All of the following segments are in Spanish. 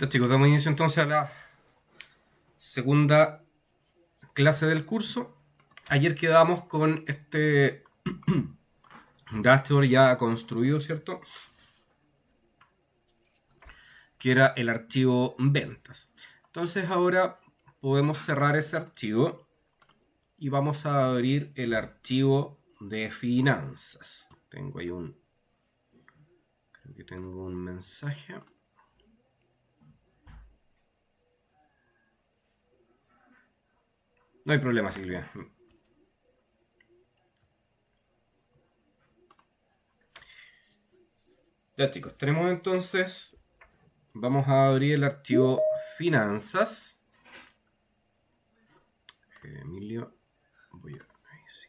Ya, chicos, damos inicio entonces a la segunda clase del curso. Ayer quedamos con este dashboard ya construido, ¿cierto? Que era el archivo ventas. Entonces ahora podemos cerrar ese archivo y vamos a abrir el archivo de finanzas. Tengo ahí creo que tengo un mensaje. No hay problema, Silvia. Ya, chicos, tenemos entonces, vamos a abrir el archivo finanzas. Emilio, voy a, ahí sí.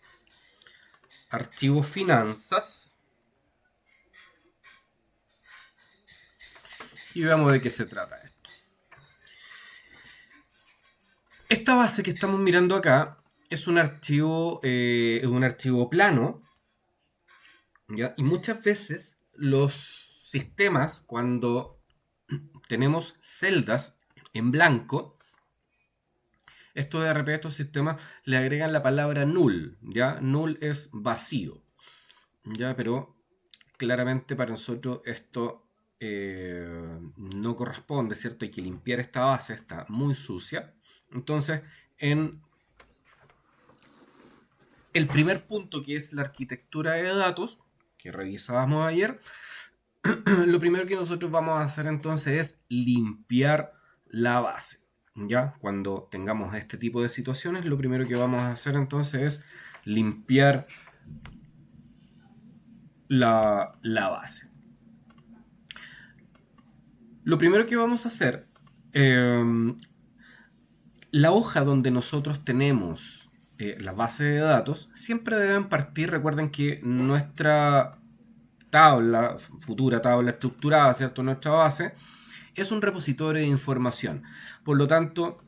Archivo finanzas y veamos de qué se trata esto. Esta base que estamos mirando acá es un archivo plano, ¿ya? Y muchas veces los sistemas, cuando tenemos celdas en blanco, esto de repente estos sistemas le agregan la palabra null, ¿ya? Null es vacío, ¿ya? Pero claramente para nosotros esto no corresponde, ¿cierto? Hay que limpiar esta base, está muy sucia. Entonces, en el primer punto, que es la arquitectura de datos, que revisábamos ayer, lo primero que nosotros vamos a hacer entonces es limpiar la base. ¿Ya? Cuando tengamos este tipo de situaciones, lo primero que vamos a hacer entonces es limpiar la base. Lo primero que vamos a hacer, la hoja donde nosotros tenemos la base de datos, siempre deben partir, recuerden que nuestra tabla, futura tabla estructurada, ¿cierto? Nuestra base, es un repositorio de información. Por lo tanto,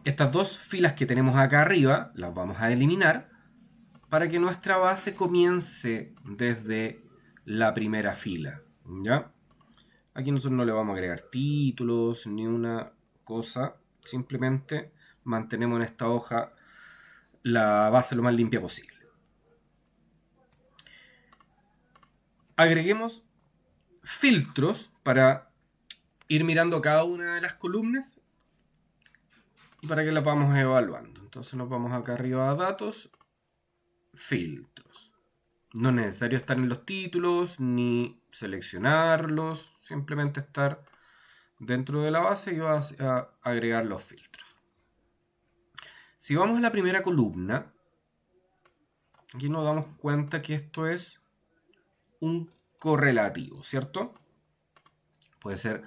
estas dos filas que tenemos acá arriba, las vamos a eliminar para que nuestra base comience desde la primera fila, ¿ya? Aquí nosotros no le vamos a agregar títulos ni una cosa, simplemente mantenemos en esta hoja la base lo más limpia posible. Agreguemos filtros para ir mirando cada una de las columnas y para que las vamos evaluando. Entonces nos vamos acá arriba a datos, filtros. No es necesario estar en los títulos ni seleccionarlos, simplemente estar dentro de la base y vas a agregar los filtros. Si vamos a la primera columna, aquí nos damos cuenta que esto es un correlativo, ¿cierto? Puede ser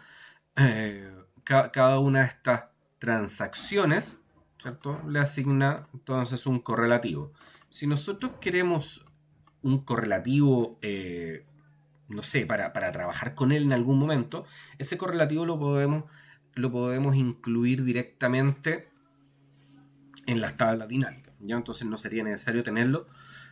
cada una de estas transacciones, ¿cierto? Le asigna entonces un correlativo. Si nosotros queremos un correlativo, no sé, para trabajar con él en algún momento, ese correlativo lo podemos incluir directamente en las tablas dinámicas, ¿ya? Entonces no sería necesario tenerlo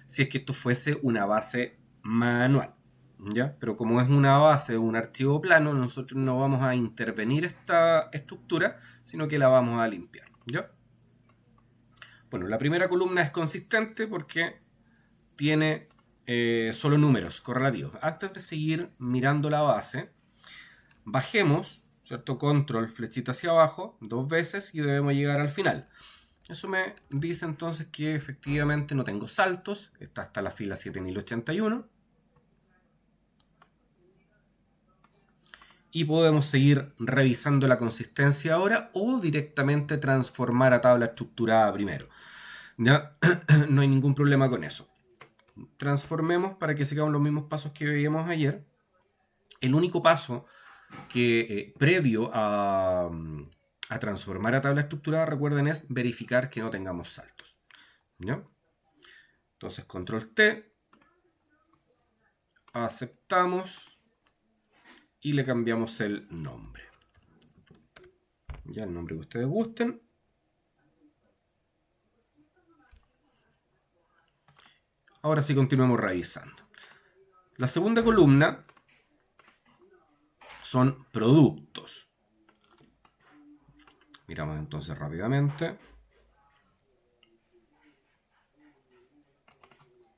si es que esto fuese una base manual, ¿ya? Pero como es una base o un archivo plano, nosotros no vamos a intervenir esta estructura, sino que la vamos a limpiar, ¿ya? Bueno, la primera columna es consistente porque tiene solo números correlativos. Antes de seguir mirando la base, bajemos, ¿cierto? Control, flechita hacia abajo, dos veces y debemos llegar al final. Eso me dice entonces que efectivamente no tengo saltos. Está hasta la fila 7081. Y podemos seguir revisando la consistencia ahora o directamente transformar a tabla estructurada primero. ¿Ya? No hay ningún problema con eso. Transformemos para que sigamos los mismos pasos que veíamos ayer. El único paso que previo a transformar a tabla estructurada, recuerden, es verificar que no tengamos saltos. ¿Ya? Entonces, control T, aceptamos y le cambiamos el nombre. Ya el nombre que ustedes gusten. Ahora sí continuamos revisando. La segunda columna son productos. Miramos entonces rápidamente.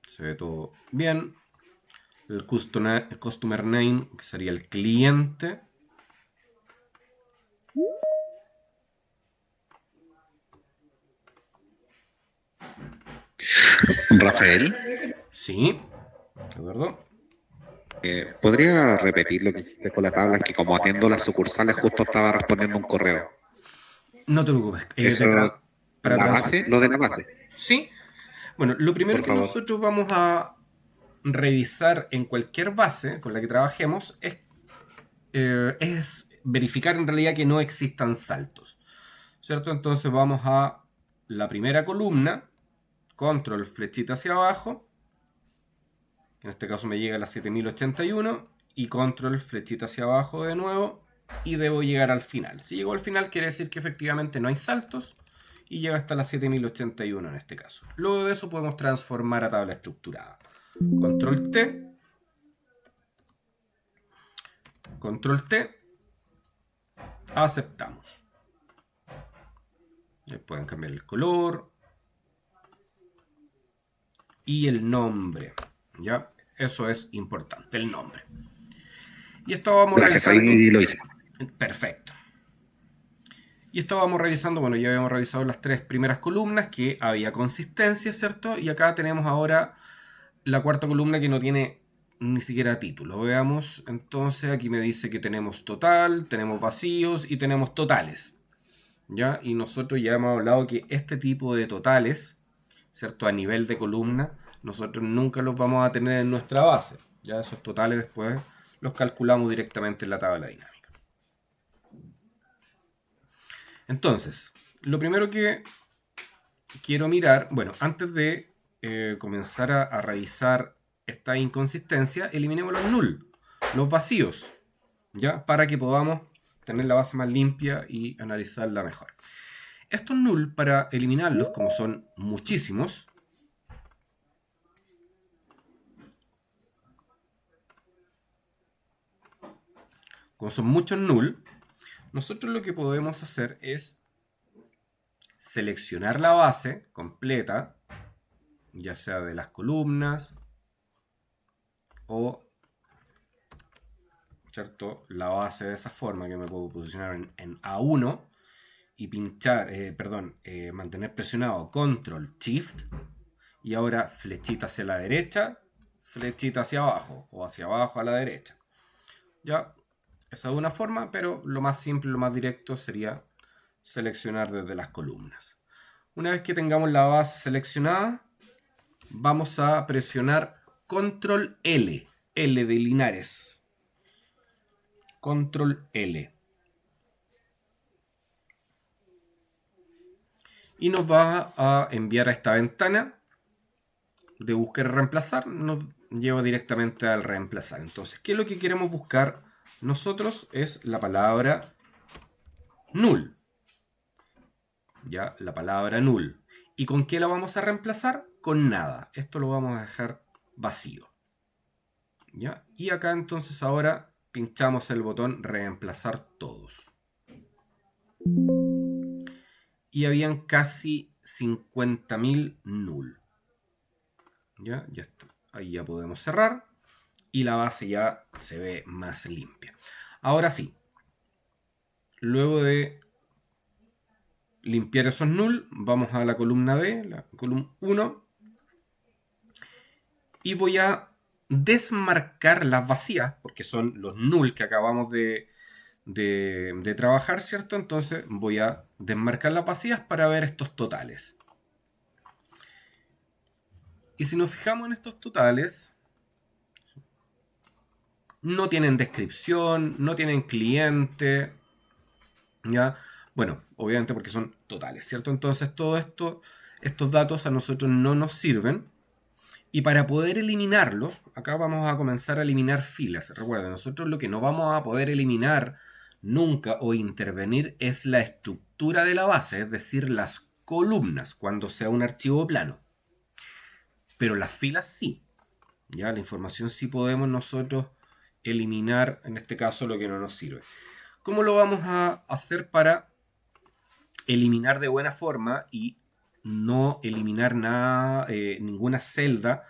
Se ve todo bien. El customer name, que sería el cliente. Rafael, Sí, ¿de acuerdo? ¿podría repetir lo que hiciste con la tabla? Es que como atiendo las sucursales, justo estaba respondiendo un correo. No te preocupes. Eso, Para la transferir. base, lo de la base, Sí. Bueno, lo primero por que favor. nosotros vamos a revisar en cualquier base con la que trabajemos es verificar en realidad que no existan saltos. ¿Cierto? Entonces vamos a la primera columna, control flechita hacia abajo, en este caso me llega a la 7081, y control flechita hacia abajo de nuevo, y debo llegar al final. Si llego al final quiere decir que efectivamente no hay saltos, y llega hasta la 7081 en este caso. Luego de eso podemos transformar a tabla estructurada. Control T, control T, aceptamos. Pueden cambiar el color y el nombre. ¿Ya? Eso es importante, el nombre. Y esto vamos Gracias, revisando. ahí lo hice. Perfecto. Y esto vamos revisando, bueno, ya habíamos revisado las 3 primeras columnas, que había consistencia, ¿cierto? Y acá tenemos ahora la cuarta columna que no tiene ni siquiera título. Veamos, entonces aquí me dice que tenemos total, tenemos vacíos y tenemos totales. ¿Ya? Y nosotros ya hemos hablado que este tipo de totales, ¿cierto? A nivel de columna, nosotros nunca los vamos a tener en nuestra base. Ya esos totales después los calculamos directamente en la tabla dinámica. Entonces, lo primero que quiero mirar, bueno, antes de comenzar a revisar esta inconsistencia, eliminemos los null, los vacíos, ¿ya? Para que podamos tener la base más limpia y analizarla mejor. Estos null, para eliminarlos, como son muchísimos, como son muchos null, nosotros lo que podemos hacer es seleccionar la base completa, ya sea de las columnas o, ¿cierto?, la base de esa forma, que me puedo posicionar en A1 y pinchar, mantener presionado Control Shift y ahora flechita hacia la derecha, flechita hacia abajo o hacia abajo a la derecha. Ya, esa es una forma, pero lo más simple, lo más directo sería seleccionar desde las columnas. Una vez que tengamos la base seleccionada, vamos a presionar Control L, L de Linares. Control L. Y nos va a enviar a esta ventana de buscar y reemplazar. Nos lleva directamente al reemplazar. Entonces, ¿qué es lo que queremos buscar nosotros? Es la palabra null. Ya, la palabra null. ¿Y con qué la vamos a reemplazar? Con nada. Esto lo vamos a dejar vacío. ¿Ya? Y acá entonces ahora pinchamos el botón reemplazar todos. Y habían casi 50.000 null. ¿Ya? Ya está. Ahí ya podemos cerrar. Y la base ya se ve más limpia. Ahora sí. Luego de limpiar esos null, vamos a la columna B, la columna 1. Y voy a desmarcar las vacías, porque son los null que acabamos de trabajar, ¿cierto? Entonces voy a desmarcar las vacías para ver estos totales. Y si nos fijamos en estos totales, no tienen descripción, no tienen cliente, ¿ya? Bueno, obviamente porque son totales, ¿cierto? Entonces todo esto, estos datos a nosotros no nos sirven. Y para poder eliminarlos, acá vamos a comenzar a eliminar filas. Recuerden, nosotros lo que no vamos a poder eliminar nunca o intervenir es la estructura de la base, es decir, las columnas, cuando sea un archivo plano. Pero las filas sí. Ya, la información sí podemos nosotros eliminar, en este caso, lo que no nos sirve. ¿Cómo lo vamos a hacer para eliminar de buena forma y no eliminar nada, ninguna celda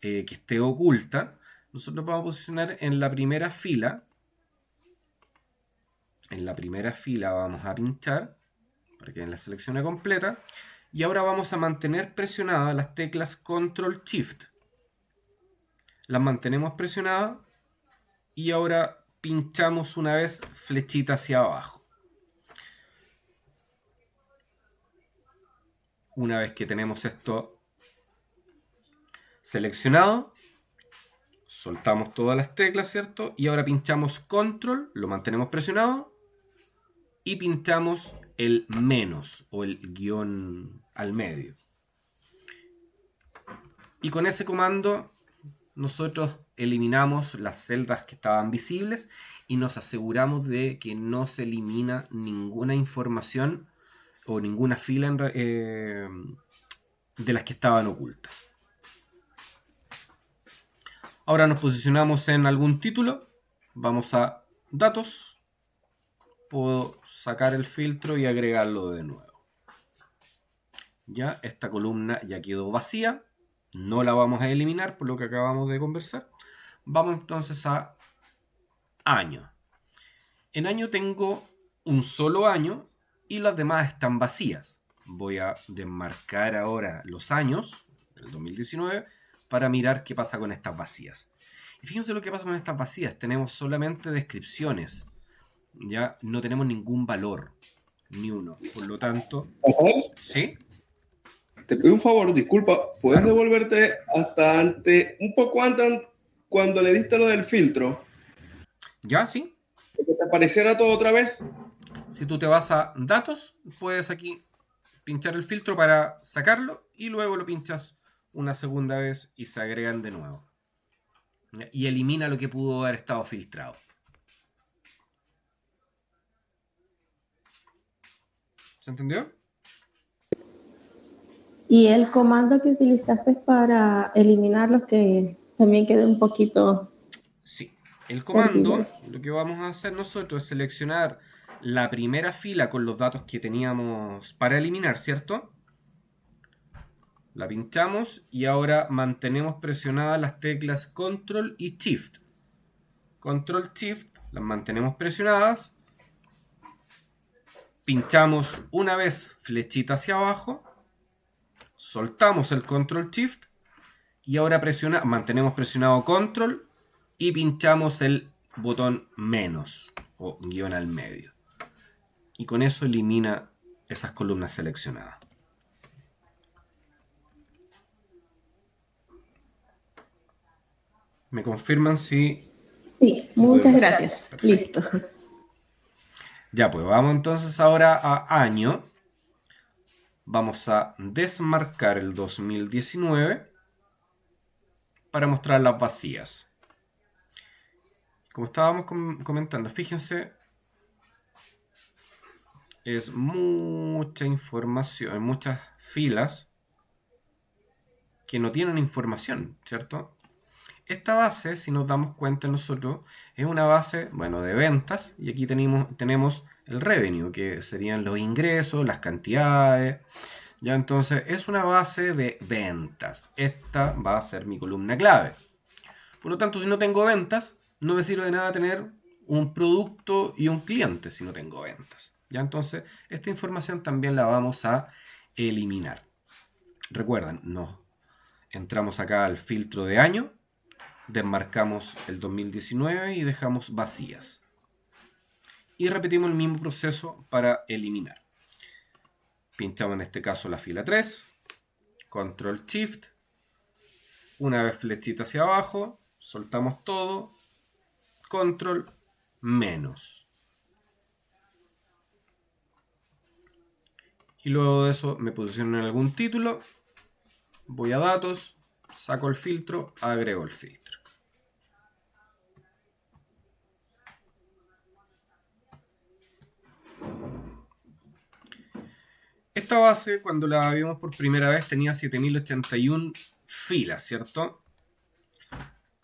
que esté oculta? Nosotros vamos a posicionar en la primera fila. En la primera fila vamos a pinchar para que la seleccione completa. Y ahora vamos a mantener presionadas las teclas Control Shift. Las mantenemos presionadas y ahora pinchamos una vez flechita hacia abajo. Una vez que tenemos esto seleccionado, soltamos todas las teclas, ¿cierto? Y ahora pinchamos Control, lo mantenemos presionado y pinchamos el menos o el guión al medio. Y con ese comando nosotros eliminamos las celdas que estaban visibles y nos aseguramos de que no se elimina ninguna información o ninguna fila de las que estaban ocultas. Ahora nos posicionamos en algún título, vamos a datos, puedo sacar el filtro y agregarlo de nuevo. Ya, esta columna ya quedó vacía, no la vamos a eliminar por lo que acabamos de conversar. Vamos entonces a año. En año tengo un solo año y las demás están vacías. Voy a desmarcar ahora los años del 2019 para mirar qué pasa con estas vacías. Y fíjense lo que pasa con estas vacías. Tenemos solamente descripciones. Ya no tenemos ningún valor. Ni uno. Por lo tanto... ¿Sí? Te pido un favor, disculpa. ¿Puedes Claro. devolverte hasta un poco antes cuando le diste lo del filtro? ¿Ya? ¿Sí? ¿Que te apareciera todo otra vez? Si tú te vas a datos, puedes aquí pinchar el filtro para sacarlo y luego lo pinchas una segunda vez y se agregan de nuevo. Y elimina lo que pudo haber estado filtrado. ¿Se entendió? Y el comando que utilizaste para eliminar los que también quedé un poquito... Sí. El comando, perdido. lo que vamos a hacer nosotros es seleccionar la primera fila con los datos que teníamos para eliminar, ¿cierto? La pinchamos y ahora mantenemos presionadas las teclas Control y Shift. Control Shift, las mantenemos presionadas. Pinchamos una vez flechita hacia abajo. Soltamos el Control Shift. Y ahora mantenemos presionado Control y pinchamos el botón menos o guión al medio. Y con eso elimina esas columnas seleccionadas. ¿Me confirman si...? Sí, muchas gracias. Perfecto. Listo. Ya, pues vamos entonces ahora a año. Vamos a desmarcar el 2019 para mostrar las vacías. Como estábamos comentando, fíjense, es mucha información, muchas filas que no tienen información, ¿cierto? Esta base, si nos damos cuenta nosotros, es una base, bueno, de ventas, y aquí tenemos el revenue, que serían los ingresos, las cantidades. Ya, entonces es una base de ventas. Esta va a ser mi columna clave. Por lo tanto, si no tengo ventas, no me sirve de nada tener un producto y un cliente si no tengo ventas. Ya, entonces esta información también la vamos a eliminar. Recuerden, entramos acá al filtro de año, desmarcamos el 2019 y dejamos vacías. Y repetimos el mismo proceso para eliminar. Pinchamos en este caso la fila 3, Control Shift, una vez flechita hacia abajo, soltamos todo, Control menos. Y luego de eso me posiciono en algún título, voy a datos, saco el filtro, agrego el filtro. Esta base, cuando la vimos por primera vez, tenía 7081 filas, ¿cierto?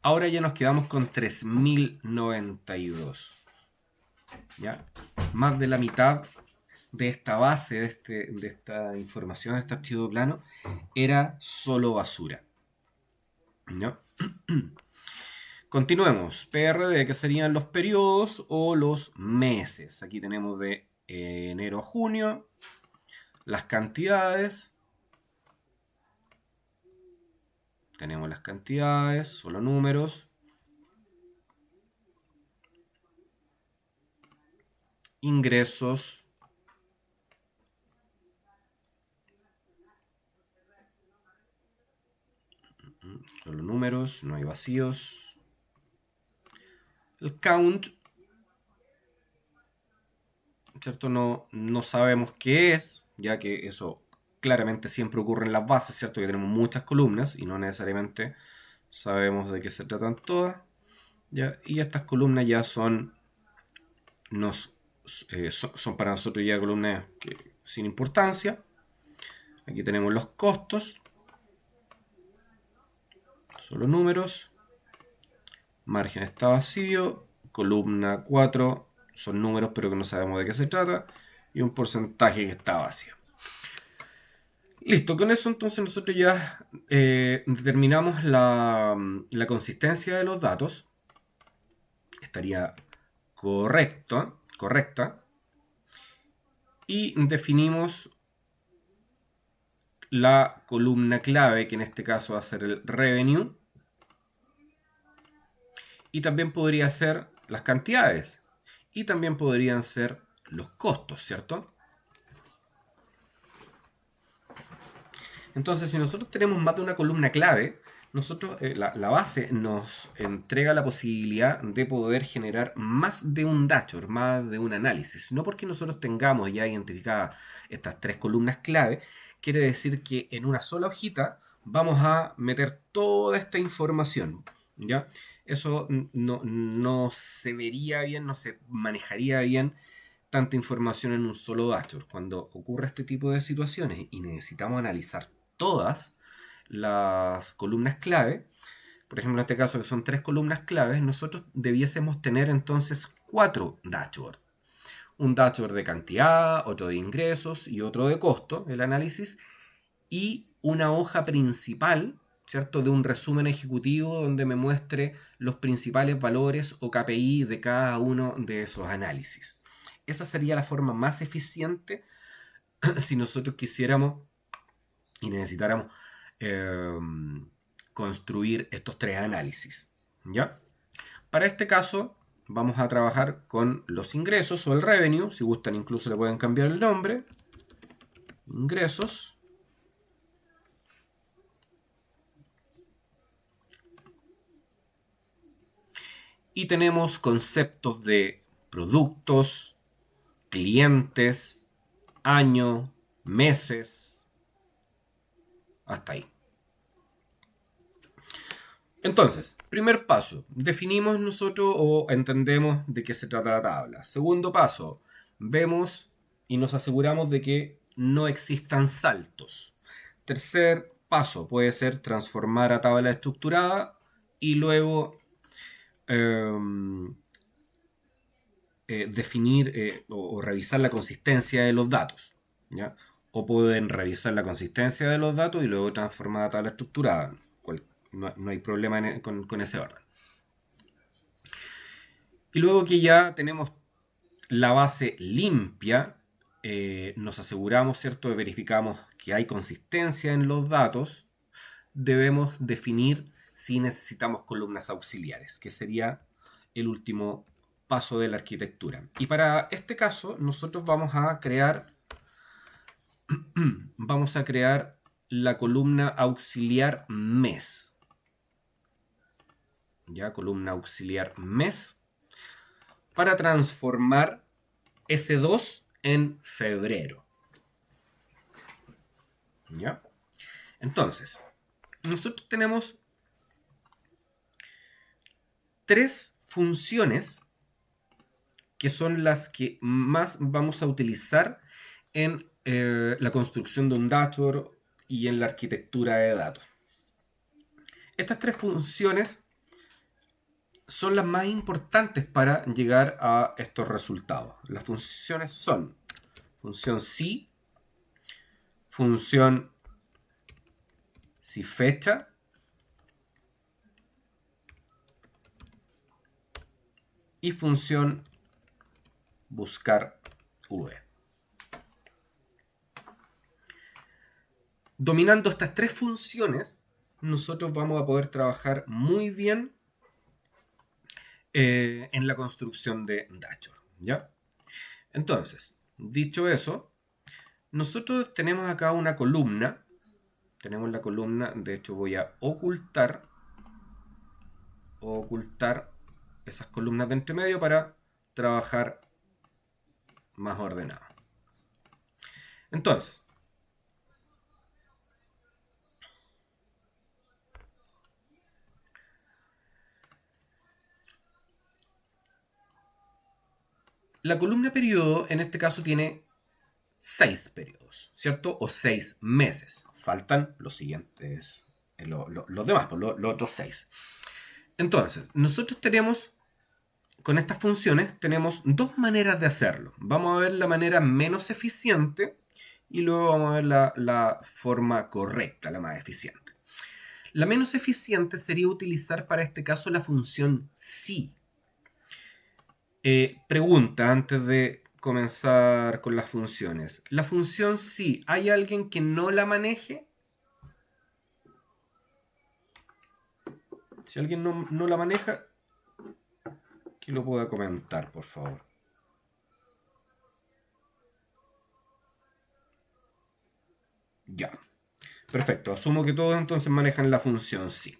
ahora ya nos quedamos con 3092. ¿Ya? Más de la mitad de esta base, de esta información, de este archivo plano, era solo basura. ¿Ya? Continuemos. PRD, que serían los periodos o los meses. Aquí tenemos de enero a junio. Las cantidades. Tenemos las cantidades, solo números. Ingresos. Solo números, no hay vacíos. El count, ¿cierto? No sabemos qué es, ya que eso claramente siempre ocurre en las bases, ¿cierto? Que tenemos muchas columnas y no necesariamente sabemos de qué se tratan todas. ¿Ya? Y estas columnas ya son para nosotros ya columnas sin importancia. Aquí tenemos los costos, solo números. Margen está vacío. Columna 4 son números pero que no sabemos de qué se trata. Y un porcentaje que está vacío. Listo, con eso entonces nosotros ya determinamos la consistencia de los datos. Estaría correcta. Y definimos la columna clave, que en este caso va a ser el revenue. Y también podría ser las cantidades. Y también podrían ser los costos, ¿cierto? Entonces, si nosotros tenemos más de una columna clave, nosotros, la base nos entrega la posibilidad de poder generar más de un dashboard, más de un análisis. No porque nosotros tengamos ya identificadas estas 3 columnas clave, quiere decir que en una sola hojita vamos a meter toda esta información, ¿ya? Eso no se vería bien, no se manejaría bien tanta información en un solo dashboard. Cuando ocurre este tipo de situaciones y necesitamos analizar todas las columnas clave, por ejemplo en este caso que son 3 columnas claves, nosotros debiésemos tener entonces 4 dashboards. Un dashboard de cantidad, otro de ingresos y otro de costo, el análisis, y una hoja principal, ¿cierto? De un resumen ejecutivo donde me muestre los principales valores o KPI de cada uno de esos análisis. Esa sería la forma más eficiente si nosotros quisiéramos y necesitáramos construir estos 3 análisis, ¿ya? Para este caso vamos a trabajar con los ingresos o el revenue. Si gustan incluso le pueden cambiar el nombre. Ingresos. Y tenemos conceptos de productos, clientes, año, meses, hasta ahí. Entonces, primer paso, definimos nosotros o entendemos de qué se trata la tabla. Segundo paso, vemos y nos aseguramos de que no existan saltos. Tercer paso puede ser transformar a tabla estructurada y luego definir o revisar la consistencia de los datos, ¿ya? O pueden revisar la consistencia de los datos y luego transformar a tabla estructurada. No hay problema con ese orden. Y luego que ya tenemos la base limpia, nos aseguramos, ¿cierto? Verificamos que hay consistencia en los datos. Debemos definir si necesitamos columnas auxiliares, que sería el último paso de la arquitectura. Y para este caso, nosotros vamos a crear la columna auxiliar mes. Ya, columna auxiliar mes, para transformar S2 en febrero. ¿Ya? Entonces, nosotros tenemos 3 funciones que son las que más vamos a utilizar en la construcción de un dashboard y en la arquitectura de datos. Estas 3 funciones son las más importantes para llegar a estos resultados. Las funciones son función si, función si fecha, y función buscar v. Dominando estas tres funciones, nosotros vamos a poder trabajar muy bien en la construcción de Dashboard, ¿ya? Entonces, dicho eso, nosotros tenemos acá una columna. Tenemos la columna, de hecho voy a ocultar esas columnas de entre medio para trabajar más ordenado. Entonces, la columna periodo en este caso tiene 6 periodos, ¿cierto? O 6 meses. Faltan los siguientes, los demás, pues, los otros 6. Entonces, nosotros tenemos, con estas funciones, tenemos dos maneras de hacerlo. Vamos a ver la manera menos eficiente y luego vamos a ver la forma correcta, la más eficiente. La menos eficiente sería utilizar para este caso la función si. Pregunta antes de comenzar con las funciones. La función si, ¿hay alguien que no la maneje? Si alguien no la maneja, que lo pueda comentar, por favor. Ya. Perfecto. Asumo que todos entonces manejan la función si.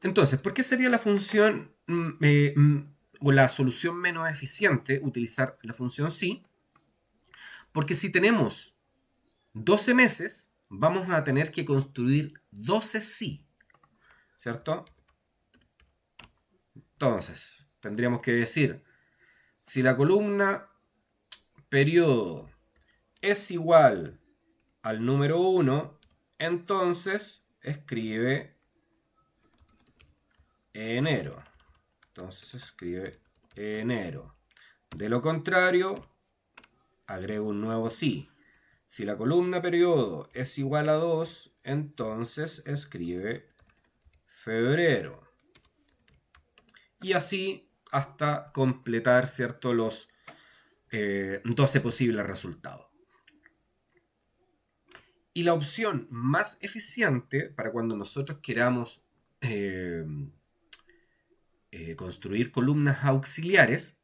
Entonces, ¿por qué sería la función o la solución menos eficiente utilizar la función si? Porque si tenemos 12 meses, vamos a tener que construir 12 si, ¿cierto? Entonces, tendríamos que decir, si la columna periodo es igual al número 1, entonces escribe enero. Entonces escribe enero. De lo contrario, agrego un nuevo si. Si la columna periodo es igual a 2, entonces escribe febrero. Y así hasta completar, ¿cierto?, los 12 posibles resultados. Y la opción más eficiente para cuando nosotros queramos construir columnas auxiliares,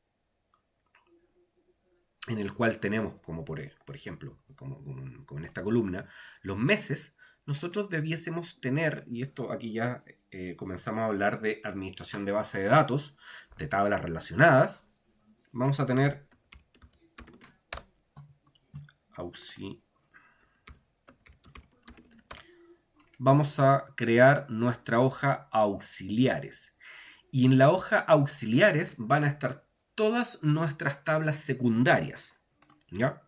en el cual tenemos, como por ejemplo, como en esta columna, los meses, nosotros debiésemos tener, y esto aquí ya comenzamos a hablar de administración de base de datos, de tablas relacionadas, vamos a tener vamos a crear nuestra hoja auxiliares. Y en la hoja auxiliares van a estar todas nuestras tablas secundarias, ¿ya?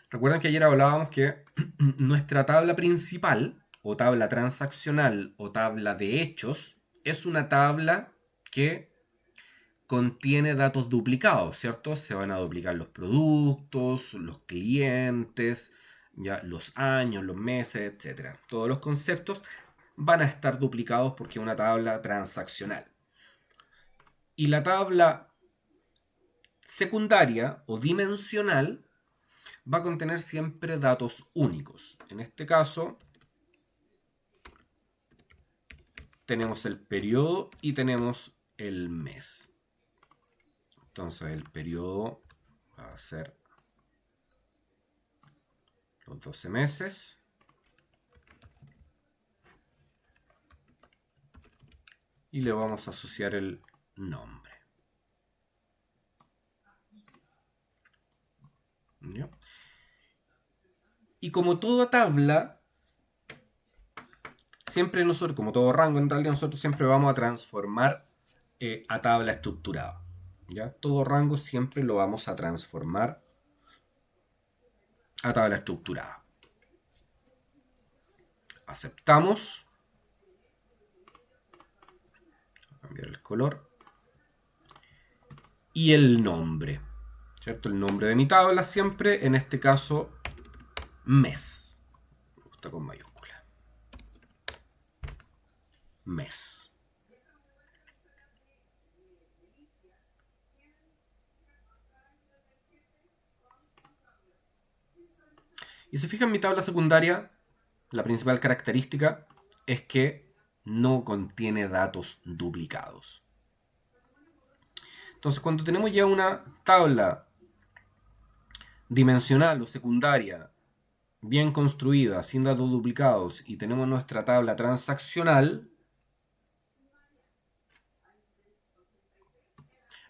Recuerden que ayer hablábamos que nuestra tabla principal, o tabla transaccional, o tabla de hechos, es una tabla que contiene datos duplicados, ¿cierto? Se van a duplicar los productos, los clientes, ya, los años, los meses, etc. Todos los conceptos van a estar duplicados porque es una tabla transaccional. Y la tabla secundaria o dimensional va a contener siempre datos únicos. En este caso, tenemos el periodo y tenemos el mes. Entonces el periodo va a ser los 12 meses. Y le vamos a asociar el nombre. ¿Ya? Y como toda tabla, siempre nosotros, como todo rango, en realidad nosotros siempre vamos a transformar a tabla estructurada. ¿Ya? Todo rango siempre lo vamos a transformar a tabla estructurada. Aceptamos. color, y el nombre, ¿cierto? El nombre de mi tabla siempre, en este caso, mes. Me gusta con mayúscula. Mes. Y si fijan, mi tabla secundaria, la principal característica es que no contiene datos duplicados. Entonces, cuando tenemos ya una tabla dimensional o secundaria bien construida, sin datos duplicados, y tenemos nuestra tabla transaccional,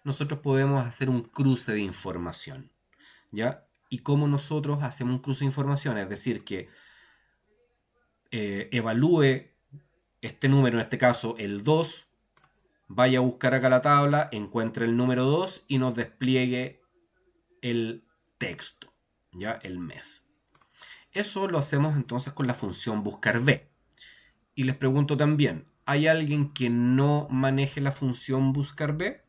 nosotros podemos hacer un cruce de información, ¿ya? Y cómo nosotros hacemos un cruce de información, es decir, que evalúe este número, en este caso el 2, vaya a buscar acá la tabla, encuentre el número 2 y nos despliegue el texto, ¿ya? El mes. Eso lo hacemos entonces con la función buscar b. Y les pregunto también, ¿hay alguien que no maneje la función buscar b?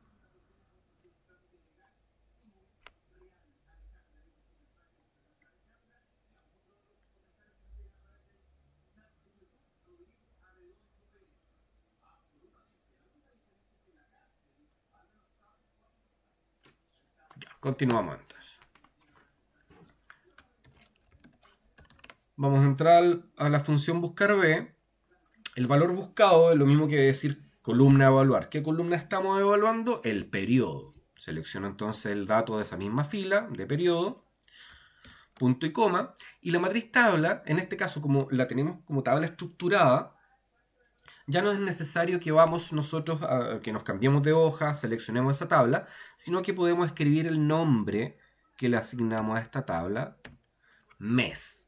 Continuamos entonces. Vamos a entrar a la función buscar b. El valor buscado es lo mismo que decir columna evaluar. ¿Qué columna estamos evaluando? El periodo. Selecciono entonces el dato de esa misma fila de periodo, punto y coma. Y la matriz tabla, en este caso como la tenemos como tabla estructurada, ya no es necesario que vamos nosotros que nos cambiemos de hoja, seleccionemos esa tabla, sino que podemos escribir el nombre que le asignamos a esta tabla, mes.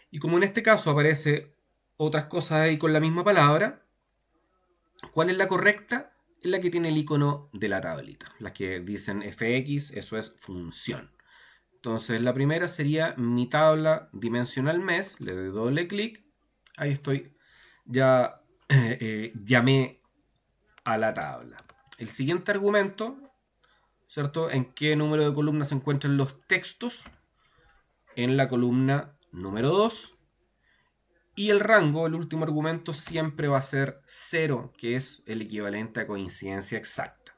Y como en este caso aparece otras cosas ahí con la misma palabra, ¿cuál es la correcta? Es la que tiene el icono de la tablita. Las que dicen fx, eso es función. Entonces la primera sería mi tabla dimensional mes, le doy doble clic, ahí estoy, ya llamé a la tabla. El siguiente argumento, ¿cierto? ¿En qué número de columnas se encuentran los textos? En la columna número 2. Y el rango, el último argumento, siempre va a ser 0, que es el equivalente a coincidencia exacta.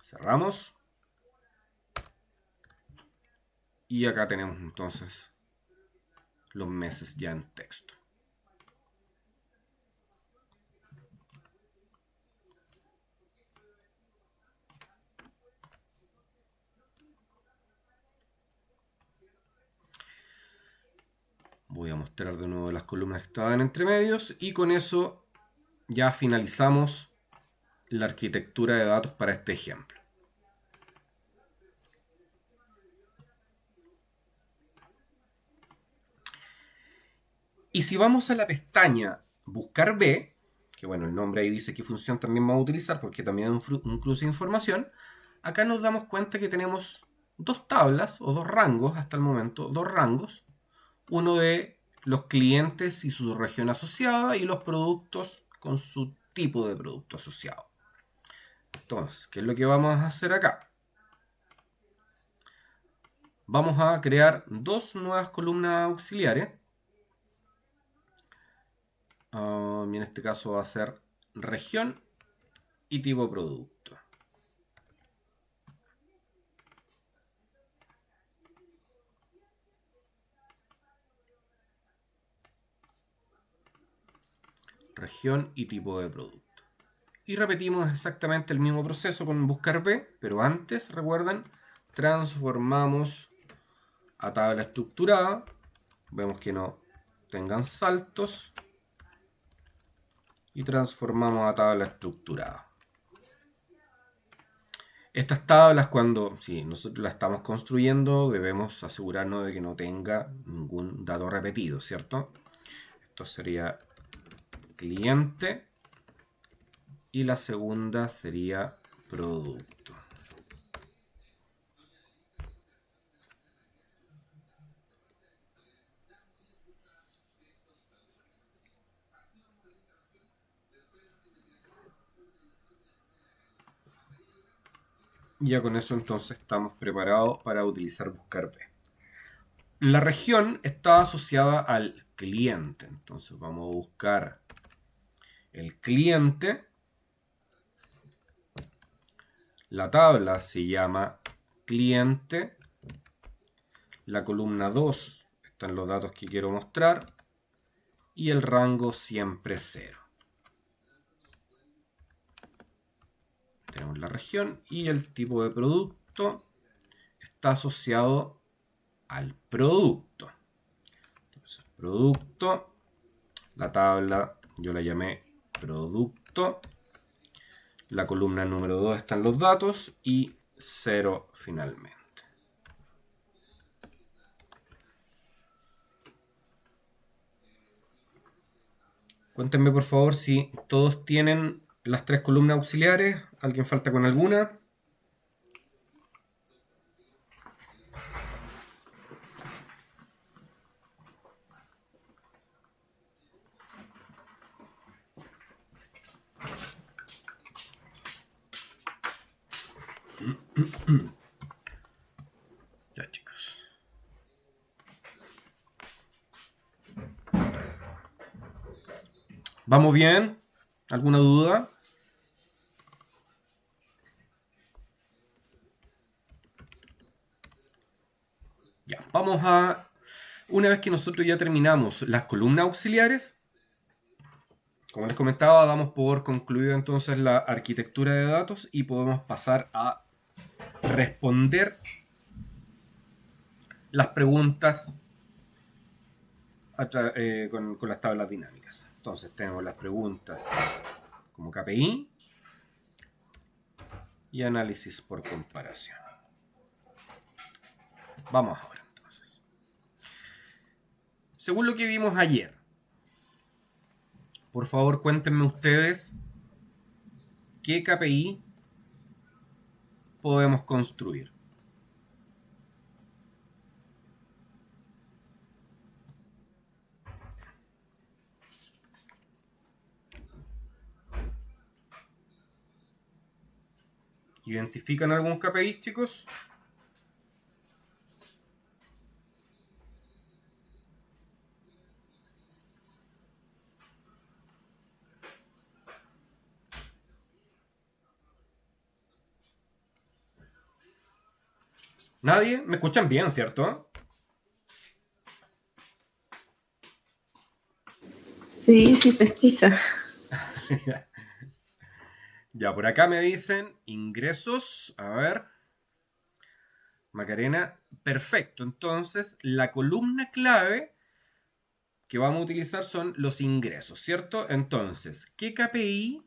Cerramos. Y acá tenemos entonces los meses ya en texto. Voy a mostrar de nuevo las columnas que estaban entre medios y con eso ya finalizamos la arquitectura de datos para este ejemplo. Y si vamos a la pestaña Buscar B, que bueno, el nombre ahí dice qué función también vamos a utilizar porque también es un cruce de información, acá nos damos cuenta que tenemos dos tablas o dos rangos hasta el momento, dos rangos, uno de los clientes y su región asociada y los productos con su tipo de producto asociado. Entonces, ¿qué es lo que vamos a hacer acá? Vamos a crear dos nuevas columnas auxiliares. Y en este caso va a ser región y tipo producto. Región y tipo de producto. Y repetimos exactamente el mismo proceso con buscar B, pero antes, recuerden, transformamos a tabla estructurada. Vemos que no tengan saltos. Y transformamos a tabla estructurada. Estas tablas, cuando nosotros las estamos construyendo, debemos asegurarnos de que no tenga ningún dato repetido, ¿cierto? Esto sería cliente y la segunda sería producto. Y ya con eso entonces estamos preparados para utilizar buscar B. La región está asociada al cliente. Entonces vamos a buscar el cliente. La tabla se llama cliente. La columna 2 están los datos que quiero mostrar. Y el rango siempre es 0. Tenemos la región y el tipo de producto está asociado al producto. Entonces, producto, la tabla yo la llamé producto. La columna número 2 están los datos y 0 finalmente. Cuéntenme por favor si todos tienen las 3 columnas auxiliares. ¿Alguien falta con alguna? Ya, chicos. ¿Vamos bien? ¿Alguna duda? Ya, vamos a... Una vez que nosotros ya terminamos las columnas auxiliares, como les comentaba, damos por concluida entonces la arquitectura de datos y podemos pasar a responder las preguntas con las tablas dinámicas. Entonces tenemos las preguntas como KPI y análisis por comparación. Vamos ahora entonces. Según lo que vimos ayer, por favor cuéntenme ustedes qué KPI podemos construir. ¿Identifican algún KPI, chicos? ¿Nadie? ¿Me escuchan bien, cierto? Sí, sí se escucha. Ya, por acá me dicen ingresos. A ver. Macarena. Perfecto. Entonces, la columna clave que vamos a utilizar son los ingresos, ¿cierto? Entonces, ¿qué KPI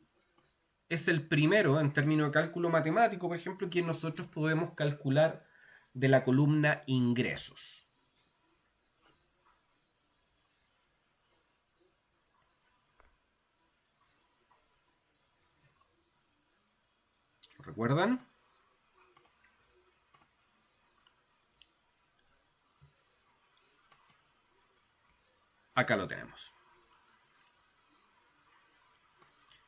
es el primero en términos de cálculo matemático, por ejemplo, que nosotros podemos calcular de la columna ingresos? ¿Lo recuerdan? Acá lo tenemos.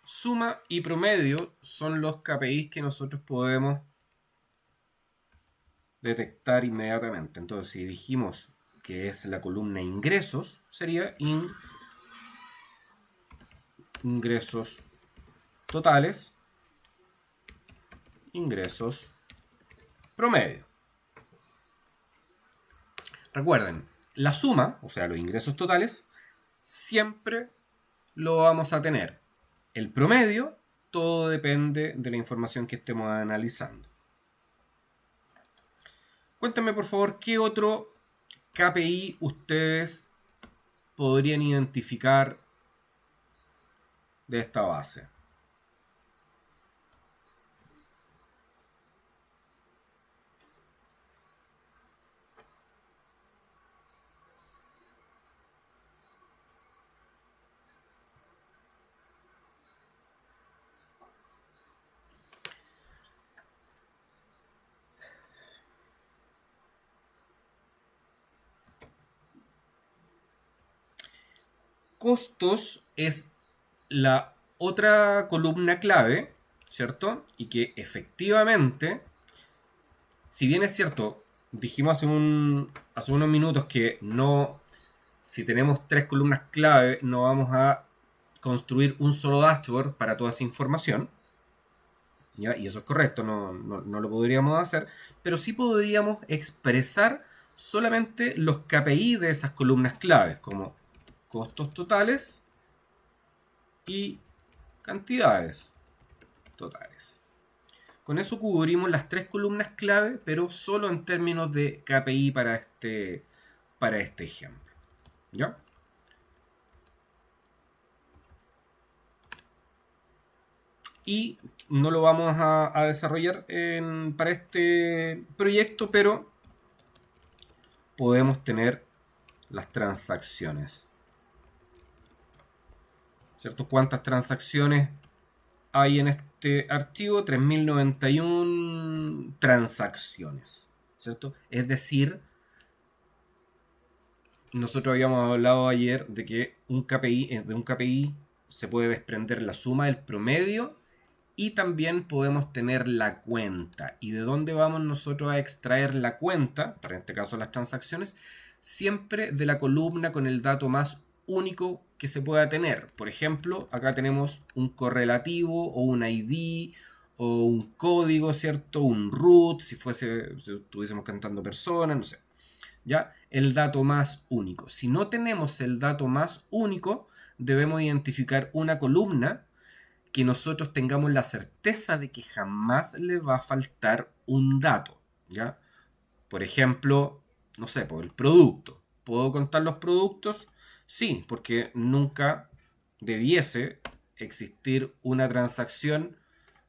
Suma y promedio son los KPIs que nosotros podemos detectar inmediatamente. Entonces, si dijimos que es la columna ingresos, sería ingresos totales, ingresos promedio. Recuerden, la suma, o sea, los ingresos totales, siempre lo vamos a tener. El promedio, todo depende de la información que estemos analizando. Cuéntenme, por favor, qué otro KPI ustedes podrían identificar de esta base. Costos es la otra columna clave, ¿cierto? Y que efectivamente si bien es cierto, dijimos hace unos minutos que no, si tenemos 3 columnas clave, no vamos a construir un solo dashboard para toda esa información. ¿Ya? Y eso es correcto, no lo podríamos hacer, pero sí podríamos expresar solamente los KPI de esas columnas claves, como costos totales y cantidades totales. Con eso cubrimos las 3 columnas clave, pero solo en términos de KPI para este ejemplo. ¿Ya? Y no lo vamos a desarrollar para este proyecto, pero podemos tener las transacciones. ¿Cierto? ¿Cuántas transacciones hay en este archivo? 3091 transacciones. ¿Cierto? Es decir, nosotros habíamos hablado ayer de que de un KPI se puede desprender la suma del promedio y también podemos tener la cuenta. ¿Y de dónde vamos nosotros a extraer la cuenta? Para este caso las transacciones, siempre de la columna con el dato más único que se pueda tener. Por ejemplo, acá tenemos un correlativo o un ID o un código, ¿cierto? Un root, si estuviésemos cantando personas, no sé. ¿Ya? El dato más único. Si no tenemos el dato más único, debemos identificar una columna que nosotros tengamos la certeza de que jamás le va a faltar un dato, ¿ya? Por ejemplo, no sé, por el producto. ¿Puedo contar los productos? Sí, porque nunca debiese existir una transacción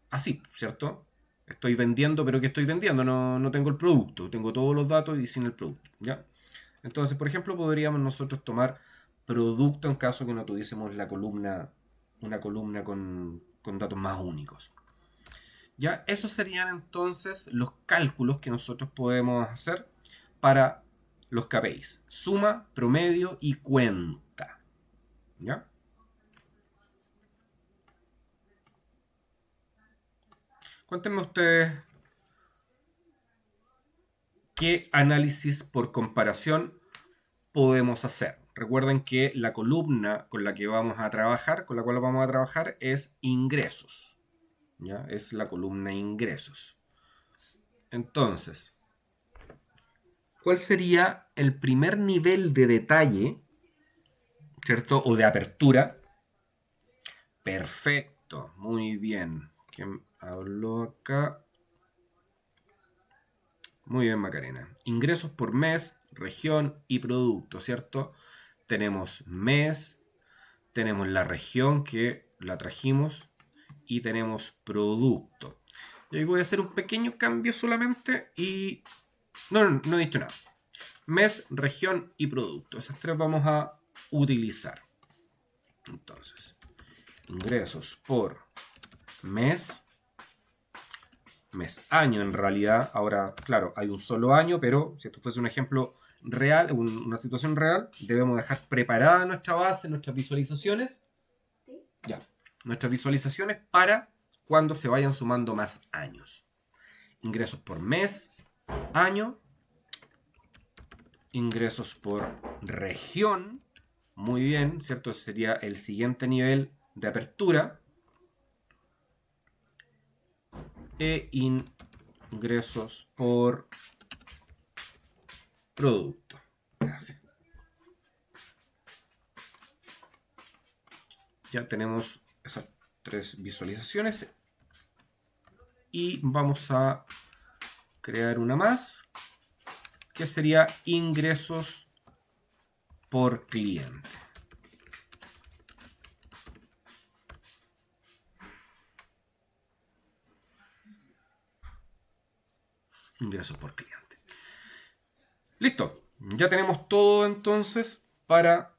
así, ¿cierto? Estoy vendiendo, pero ¿qué estoy vendiendo? No tengo el producto, tengo todos los datos y sin el producto, ¿ya? Entonces, por ejemplo, podríamos nosotros tomar producto en caso que no tuviésemos una columna con datos más únicos. ¿Ya? Esos serían entonces los cálculos que nosotros podemos hacer para los KPIs. Suma, promedio y cuenta. ¿Ya? Cuéntenme ustedes qué análisis por comparación podemos hacer. Recuerden que la columna con la cual vamos a trabajar es ingresos. ¿Ya? Es la columna ingresos. Entonces, ¿cuál sería el primer nivel de detalle, ¿cierto? O de apertura. Perfecto, muy bien. ¿Quién habló acá? Muy bien, Macarena. Ingresos por mes, región y producto, ¿cierto? Tenemos mes, tenemos la región que la trajimos y tenemos producto. Y ahí voy a hacer un pequeño cambio solamente y... No he dicho nada. Mes, región y producto. Esas 3 vamos a utilizar. Entonces, ingresos por mes, año en realidad. Ahora, claro, hay un solo año, pero si esto fuese un ejemplo real, una situación real, debemos dejar preparada nuestra base, nuestras visualizaciones. Ya, nuestras visualizaciones para cuando se vayan sumando más años. Ingresos por mes, año. Ingresos por región. Muy bien, ¿cierto? Ese sería el siguiente nivel de apertura. E ingresos por producto. Gracias. Ya tenemos esas 3 visualizaciones. Y vamos a crear una más, que sería ingresos por cliente. Ingresos por cliente. Listo. Ya tenemos todo entonces para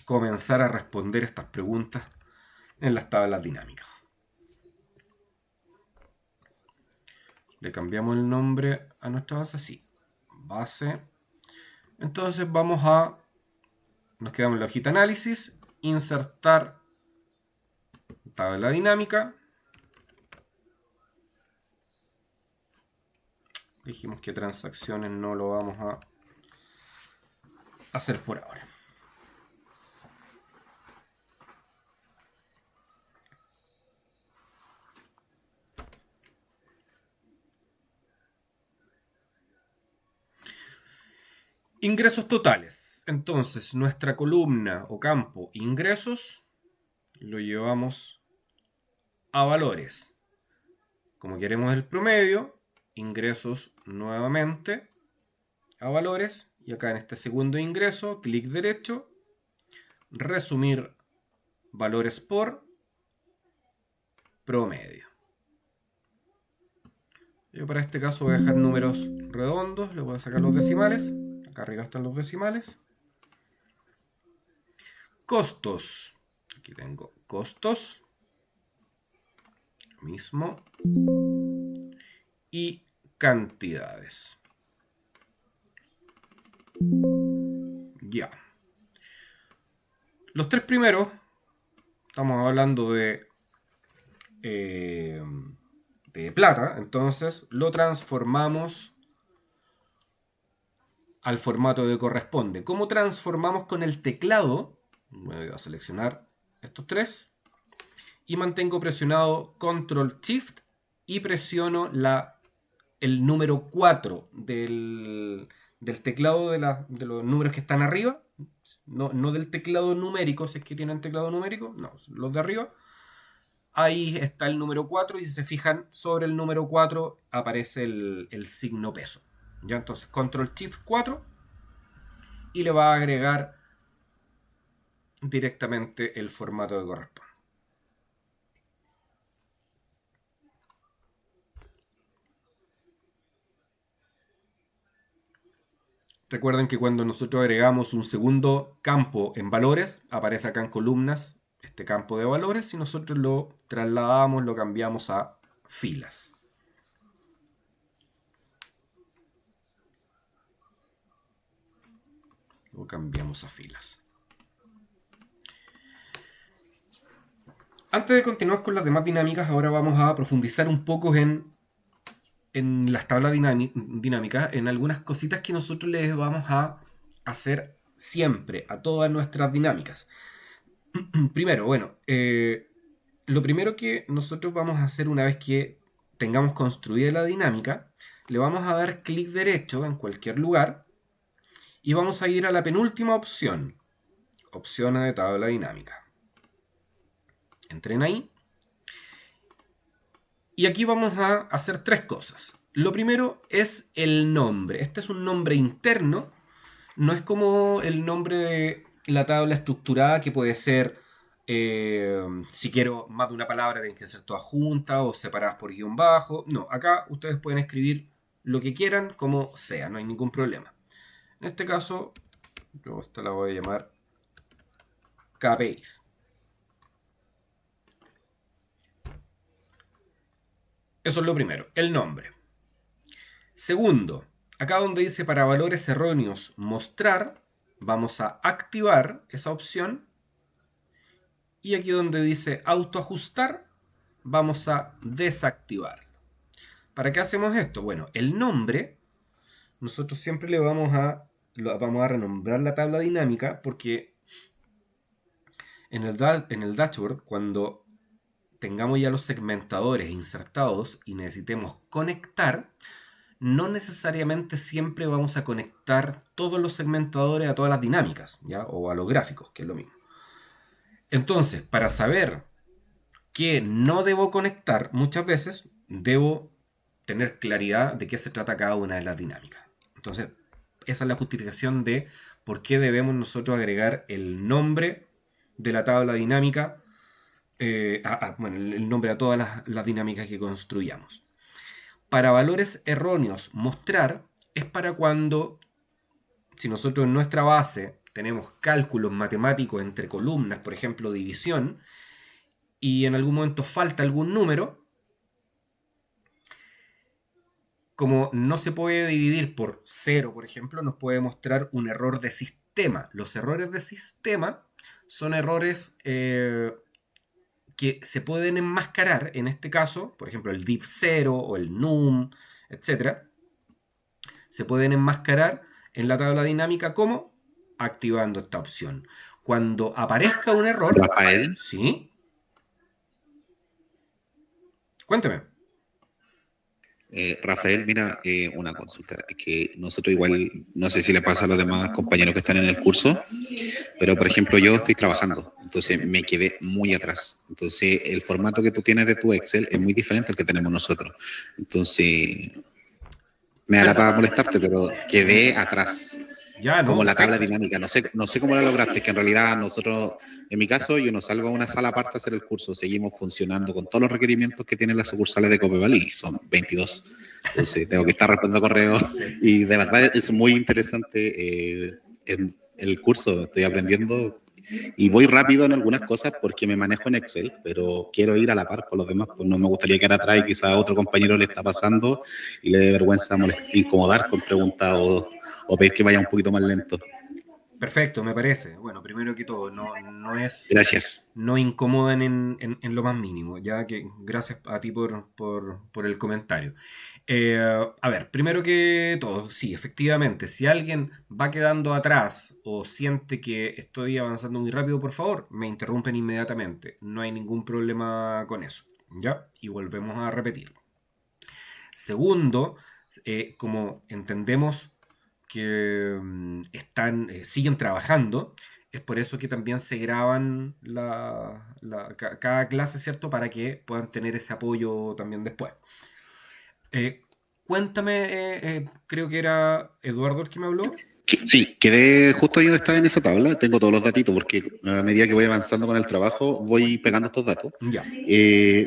comenzar a responder estas preguntas en las tablas dinámicas. Le cambiamos el nombre a nuestra base, sí. Base. Entonces nos quedamos en la hojita análisis, insertar tabla dinámica. Dijimos que transacciones no lo vamos a hacer por ahora. Ingresos totales. Entonces, nuestra columna o campo ingresos lo llevamos a valores. Como queremos el promedio, ingresos nuevamente a valores. Y acá en este segundo ingreso, clic derecho, resumir valores por promedio. Yo para este caso voy a dejar números redondos, le voy a sacar los decimales. Acá arriba están los decimales. Costos. Aquí tengo costos. Mismo. Y cantidades. Ya. Los tres primeros, estamos hablando de plata, entonces lo transformamos al formato que corresponde. ¿Cómo transformamos con el teclado? Voy a seleccionar estos tres y mantengo presionado Control Shift y presiono el número 4 del teclado de los números que están arriba. No del teclado numérico, si es que tienen teclado numérico, no, los de arriba. Ahí está el número 4 y si se fijan, sobre el número 4 aparece el signo peso. Ya, entonces Control Shift 4 y le va a agregar directamente el formato que corresponde. Recuerden que cuando nosotros agregamos un segundo campo en valores, aparece acá en columnas este campo de valores y nosotros lo trasladamos, lo cambiamos a filas. Lo cambiamos a filas. Antes de continuar con las demás dinámicas, ahora vamos a profundizar un poco en las tablas dinámicas, en algunas cositas que nosotros les vamos a hacer siempre a todas nuestras dinámicas. Primero, bueno, lo primero que nosotros vamos a hacer una vez que tengamos construida la dinámica, le vamos a dar clic derecho en cualquier lugar y vamos a ir a la penúltima opción, opciones de tabla dinámica. Entren ahí. Y aquí vamos a hacer tres cosas. Lo primero es el nombre. Este es un nombre interno. No es como el nombre de la tabla estructurada que puede ser, si quiero más de una palabra, tienen que ser todas juntas o separadas por guión bajo. No, acá ustedes pueden escribir lo que quieran como sea, no hay ningún problema. En este caso, yo esta la voy a llamar KPIs. Eso es lo primero, el nombre. Segundo, acá donde dice para valores erróneos mostrar, vamos a activar esa opción. Y aquí donde dice autoajustar, vamos a desactivarlo. ¿Para qué hacemos esto? Bueno, el nombre, nosotros siempre le vamos a renombrar la tabla dinámica porque en el dashboard, cuando tengamos ya los segmentadores insertados y necesitemos conectar, no necesariamente siempre vamos a conectar todos los segmentadores a todas las dinámicas, ¿ya? O a los gráficos, que es lo mismo. Entonces, para saber que no debo conectar, muchas veces debo tener claridad de qué se trata cada una de las dinámicas. Entonces, esa es la justificación de por qué debemos nosotros agregar el nombre de la tabla dinámica, el nombre a todas las dinámicas que construyamos. Para valores erróneos, mostrar es para cuando, si nosotros en nuestra base tenemos cálculos matemáticos entre columnas, por ejemplo, división, y en algún momento falta algún número, como no se puede dividir por 0, por ejemplo, nos puede mostrar un error de sistema. Los errores de sistema son errores que se pueden enmascarar, en este caso, por ejemplo, el div 0 o el num, etc. se pueden enmascarar en la tabla dinámica como activando esta opción. Cuando aparezca un error... Rafael. ¿Sí? Cuéntame. Rafael, mira, una consulta. Es que nosotros igual, no sé si le pasa a los demás compañeros que están en el curso, pero por ejemplo yo estoy trabajando, entonces me quedé muy atrás. Entonces el formato que tú tienes de tu Excel es muy diferente al que tenemos nosotros. Entonces me da lata molestarte, pero quedé atrás. Ya, ¿no? Como la tabla Perfecto. dinámica, no sé cómo la lograste, que en realidad nosotros, en mi caso, yo no salgo a una sala aparte a hacer el curso, seguimos funcionando con todos los requerimientos que tienen las sucursales de Copeval y son 22. Entonces tengo que estar respondiendo correos Sí. y de verdad es muy interesante el curso, estoy aprendiendo y voy rápido en algunas cosas porque me manejo en Excel, pero quiero ir a la par con los demás, pues no me gustaría quedar atrás y quizá a otro compañero le está pasando y le dé vergüenza incomodar con preguntas o pedir que vaya un poquito más lento. Perfecto, me parece. Bueno, primero que todo, no es... Gracias. No incomodan en lo más mínimo, ya que gracias a ti por el comentario. A ver, primero que todo, sí, efectivamente, si alguien va quedando atrás o siente que estoy avanzando muy rápido, por favor, me interrumpen inmediatamente. No hay ningún problema con eso, ¿ya? Y volvemos a repetirlo. Segundo, como entendemos que siguen trabajando, es por eso que también se graban cada clase, ¿cierto? Para que puedan tener ese apoyo también después. Eh, Cuéntame, creo que era Eduardo el que me habló. Sí, quedé justo ahí donde estaba en esa tabla, tengo todos los datitos porque a medida que voy avanzando con el trabajo voy pegando estos datos, Ya.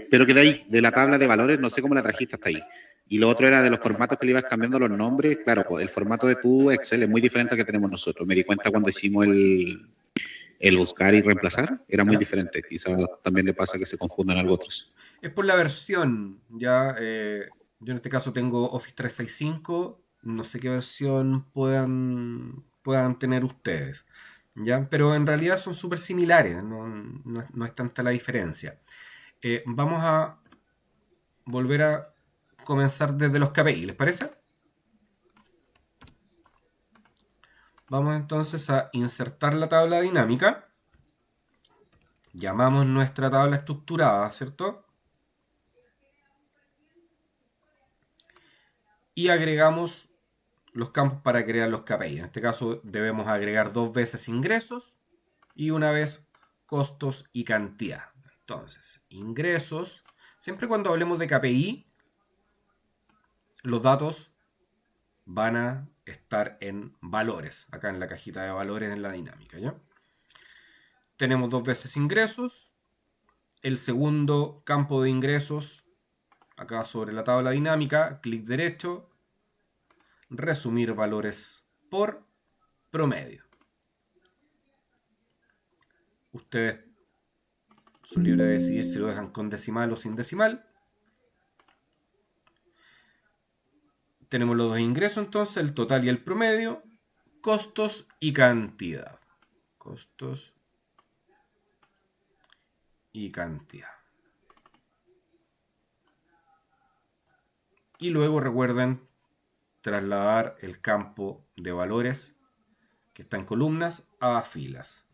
pero quedé ahí, de la tabla de valores, no sé cómo la trajiste hasta ahí. Y lo otro era de los formatos que le ibas cambiando los nombres, claro, pues el formato de tu Excel es muy diferente al que tenemos nosotros, me di cuenta cuando hicimos el buscar y reemplazar, era muy ¿Ya? diferente, quizás también le pasa que se confundan algo otros. Es por la versión, ¿ya? Yo en este caso tengo Office 365, no sé qué versión puedan tener ustedes, ¿ya? Pero en realidad son súper similares, no es tanta la diferencia. Vamos a volver a comenzar desde los KPI, ¿les parece? Vamos entonces a insertar la tabla dinámica. Llamamos nuestra tabla estructurada, ¿cierto? Y agregamos los campos para crear los KPI. En este caso debemos agregar 2 veces ingresos y una vez costos y cantidad. Entonces, ingresos. Siempre cuando hablemos de KPI, los datos van a estar en valores, acá en la cajita de valores en la dinámica, ¿ya? Tenemos 2 veces ingresos. El segundo campo de ingresos, acá sobre la tabla dinámica, clic derecho, resumir valores por promedio. Ustedes son libres de decidir si lo dejan con decimal o sin decimal. Tenemos los dos ingresos entonces, el total y el promedio, costos y cantidad. Costos y cantidad. Y luego recuerden trasladar el campo de valores que está en columnas a filas.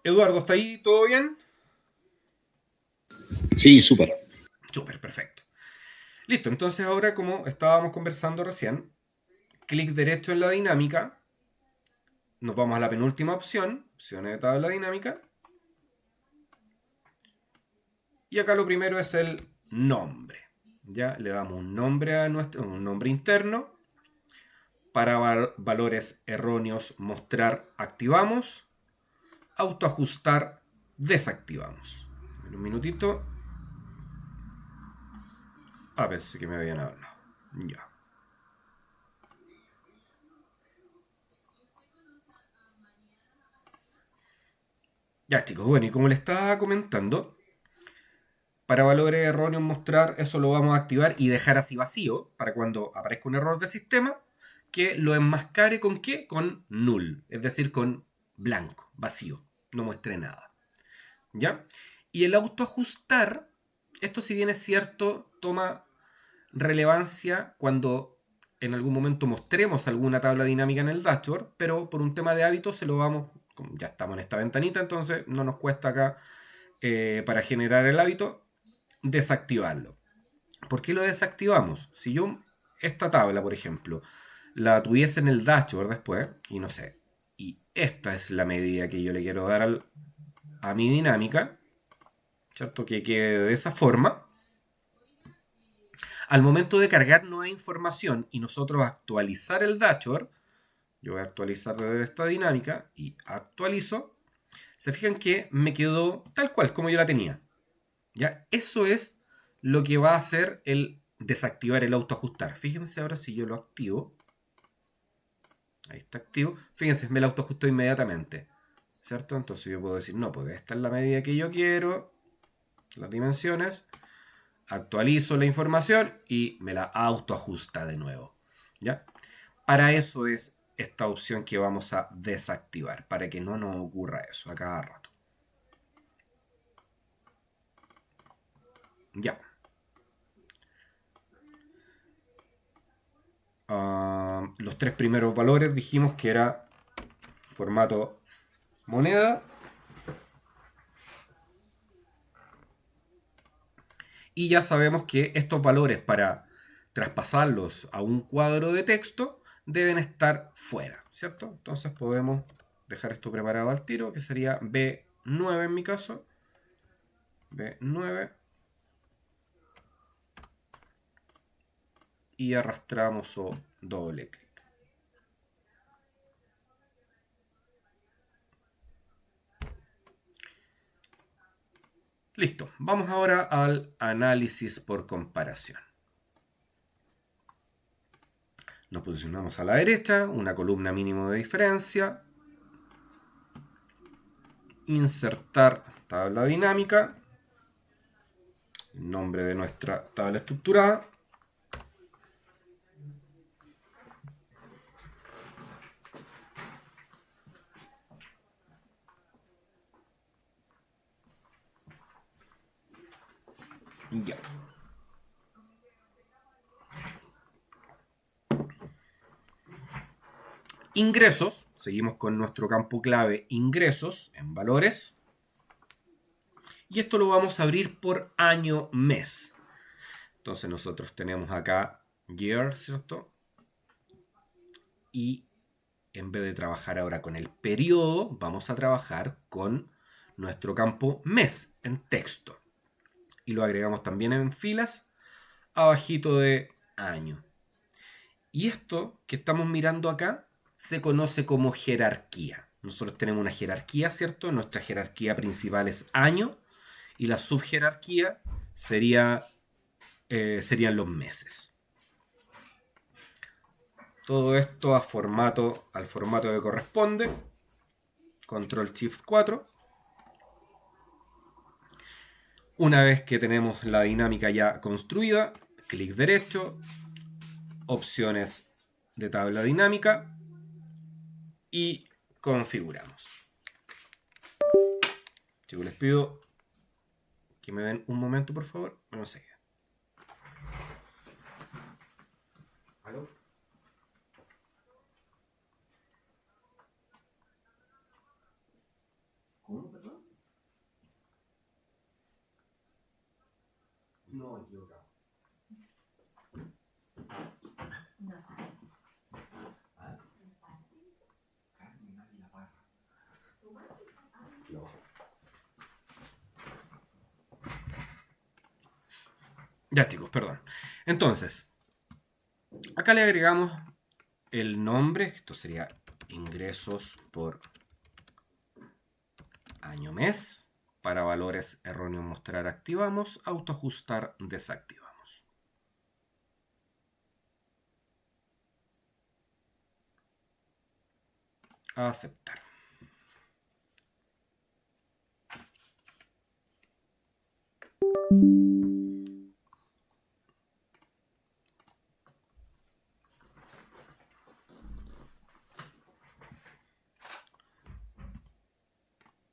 Eduardo, ¿está ahí? ¿Todo bien? Sí, súper. Súper, perfecto. Listo, entonces ahora como estábamos conversando recién, clic derecho en la dinámica, nos vamos a la penúltima opción, opciones de tabla dinámica, y acá lo primero es el nombre. Ya le damos un nombre a un nombre interno. Para valores erróneos mostrar activamos, autoajustar desactivamos. En un minutito. Pensé que me habían hablado. Ya. Ya chicos, bueno, y como les estaba comentando, para valores erróneos mostrar, eso lo vamos a activar y dejar así vacío, para cuando aparezca un error de sistema, que lo enmascare con ¿qué? Con null, es decir, con blanco, vacío, no muestre nada. ¿Ya? Y el autoajustar, esto si bien es cierto, toma relevancia cuando en algún momento mostremos alguna tabla dinámica en el dashboard, pero por un tema de hábito se lo vamos, como ya estamos en esta ventanita, entonces no nos cuesta acá para generar el hábito desactivarlo. ¿Por qué lo desactivamos? Si yo esta tabla, por ejemplo, la tuviese en el dashboard después, y no sé, y esta es la medida que yo le quiero dar a mi dinámica, ¿cierto? Que quede de esa forma. Al momento de cargar nueva información y nosotros actualizar el dashboard, yo voy a actualizar desde esta dinámica y actualizo, se fijan que me quedó tal cual como yo la tenía. ¿Ya? Eso es lo que va a hacer el desactivar el autoajustar. Fíjense ahora si yo lo activo. Ahí está activo. Fíjense, me lo autoajustó inmediatamente. ¿Cierto? Entonces yo puedo decir, no, pues esta es la medida que yo quiero. Las dimensiones. Actualizo la información y me la autoajusta de nuevo. ¿Ya? Para eso es esta opción que vamos a desactivar. Para que no nos ocurra eso a cada rato. Ya. Los tres primeros valores dijimos que era formato moneda y ya sabemos que estos valores para traspasarlos a un cuadro de texto deben estar fuera, ¿cierto? Entonces podemos dejar esto preparado al tiro, que sería B9 en mi caso, B9, y arrastramos o doble clic. Listo, vamos ahora al análisis por comparación. Nos posicionamos a la derecha, una columna mínimo de diferencia. Insertar tabla dinámica. El nombre de nuestra tabla estructurada. Ya. Ingresos, seguimos con nuestro campo clave ingresos en valores. Y esto lo vamos a abrir por año mes. Entonces nosotros tenemos acá year, ¿cierto? Y en vez de trabajar ahora con el periodo, vamos a trabajar con nuestro campo mes en texto. Y lo agregamos también en filas, abajito de año. Y esto que estamos mirando acá se conoce como jerarquía. Nosotros tenemos una jerarquía, ¿cierto? Nuestra jerarquía principal es año y la subjerarquía serían los meses. Todo esto al formato que corresponde. Control Shift 4. Una vez que tenemos la dinámica ya construida, clic derecho, opciones de tabla dinámica y configuramos. Chicos, les pido que me den un momento, por favor. No sé. ¿Aló? ¿Cómo, perdón? No, equivocado. Ya, chicos, perdón. Entonces, acá le agregamos el nombre. Esto sería ingresos por año mes. Para valores erróneos mostrar activamos. Autoajustar desactivamos. Aceptar.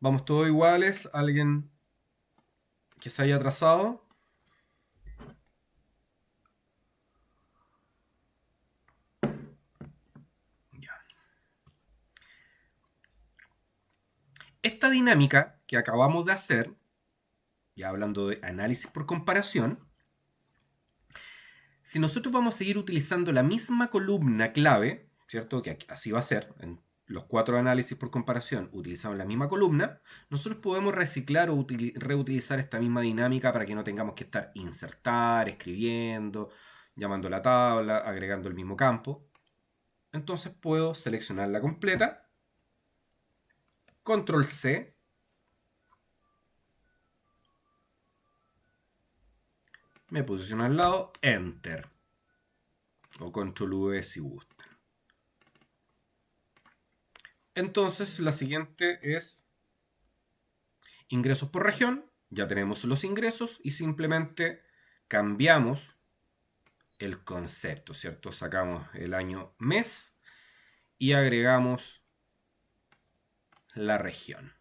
Vamos todos iguales. ¿Alguien que se haya atrasado? esta dinámica que acabamos de hacer, ya hablando de análisis por comparación, si nosotros vamos a seguir utilizando la misma columna clave, ¿cierto? Que así va a ser, en los 4 análisis por comparación utilizamos la misma columna, nosotros podemos reciclar o reutilizar esta misma dinámica para que no tengamos que estar insertar, escribiendo, llamando a la tabla, agregando el mismo campo. Entonces puedo seleccionarla completa, control C, me posiciono al lado, enter, o control V si gusta. Entonces la siguiente es ingresos por región. Ya tenemos los ingresos y simplemente cambiamos el concepto, ¿cierto? Sacamos el año mes y agregamos la región.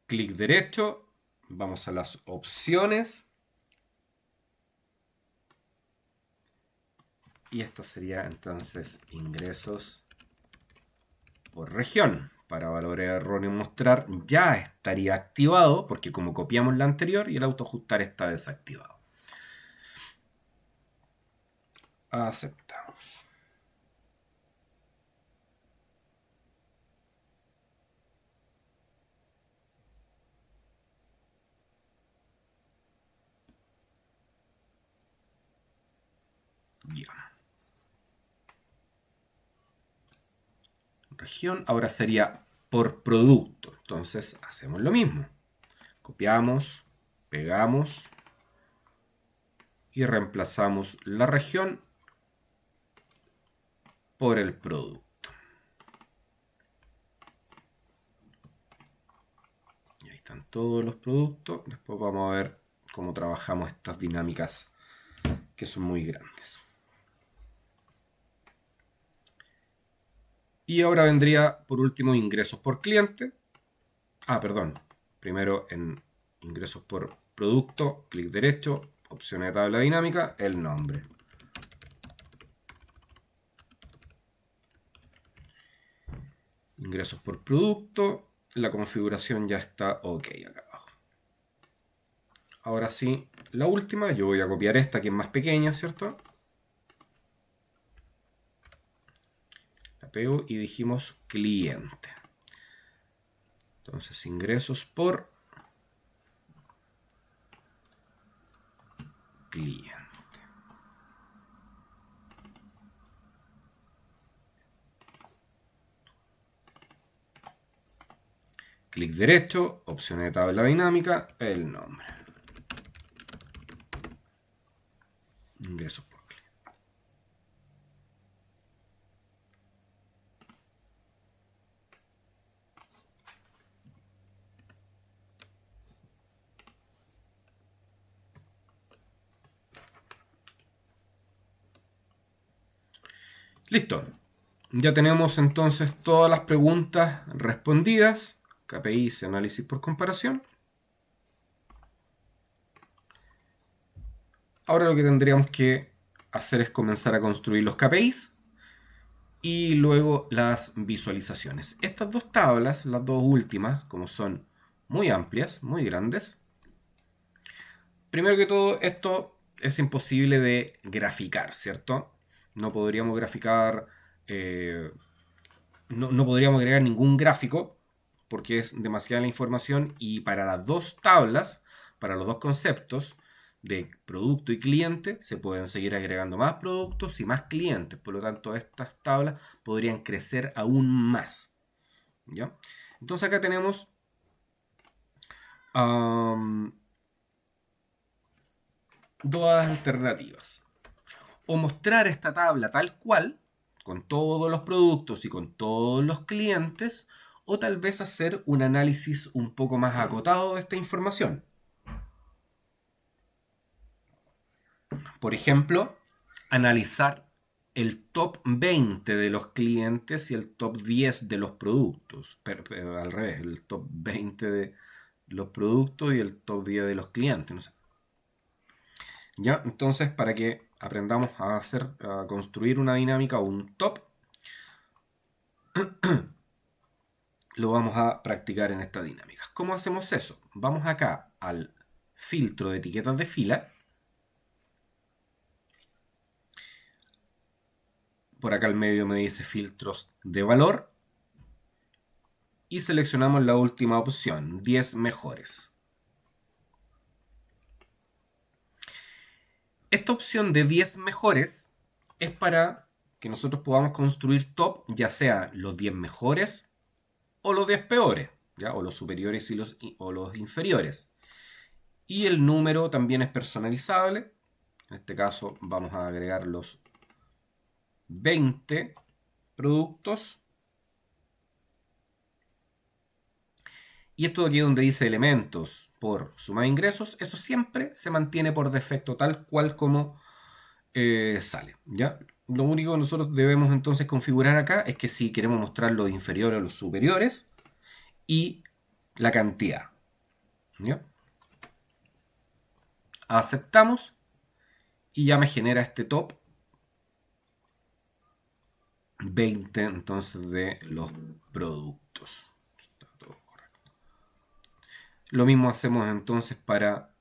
Clic derecho, vamos a las opciones. Y esto sería entonces ingresos por región. Para valor erróneo mostrar ya estaría activado porque como copiamos la anterior y el autoajustar está desactivado. Aceptamos. Ya. Región ahora sería por producto. Entonces hacemos lo mismo. Copiamos, pegamos y reemplazamos la región por el producto. Y ahí están todos los productos. Después vamos a ver cómo trabajamos estas dinámicas que son muy grandes. Y ahora vendría por último ingresos por cliente. Primero en ingresos por producto, clic derecho, opción de tabla dinámica, el nombre. Ingresos por producto, la configuración ya está ok acá abajo. Ahora sí, la última, yo voy a copiar esta que es más pequeña, ¿cierto? La pego y dijimos cliente. Entonces ingresos por cliente. Clic derecho, opción de tabla dinámica, el nombre. Ingresos por cliente. Listo. Ya tenemos entonces todas las preguntas respondidas. KPIs, análisis por comparación. Ahora lo que tendríamos que hacer es comenzar a construir los KPIs y luego las visualizaciones. Estas dos tablas, las dos últimas, como son muy amplias, muy grandes, primero que todo esto es imposible de graficar, ¿cierto? No podríamos graficar, no podríamos agregar ningún gráfico porque es demasiada la información y para las dos tablas, para los dos conceptos de producto y cliente, se pueden seguir agregando más productos y más clientes. Por lo tanto, estas tablas podrían crecer aún más. ¿Ya? Entonces acá tenemos dos alternativas. O mostrar esta tabla tal cual, con todos los productos y con todos los clientes, o tal vez hacer un análisis un poco más acotado de esta información. Por ejemplo, analizar el top 20 de los clientes y el top 10 de los productos. Pero al revés, el top 20 de los productos y el top 10 de los clientes. No sé. ¿Ya? Entonces, para que aprendamos a construir una dinámica o un top, lo vamos a practicar en esta dinámica. ¿Cómo hacemos eso? Vamos acá al filtro de etiquetas de fila. Por acá al medio me dice filtros de valor. Y seleccionamos la última opción, 10 mejores. Esta opción de 10 mejores es para que nosotros podamos construir top, ya sea los 10 mejores o los 10 peores, ¿ya? O los superiores o los inferiores. Y el número también es personalizable. En este caso vamos a agregar los 20 productos. Y esto aquí donde dice elementos por suma de ingresos, eso siempre se mantiene por defecto tal cual como sale, ¿ya? Lo único que nosotros debemos entonces configurar acá es que si queremos mostrar los inferiores o los superiores y la cantidad, ¿ya? Aceptamos y ya me genera este top 20 entonces de los productos. Está todo correcto. Lo mismo hacemos entonces para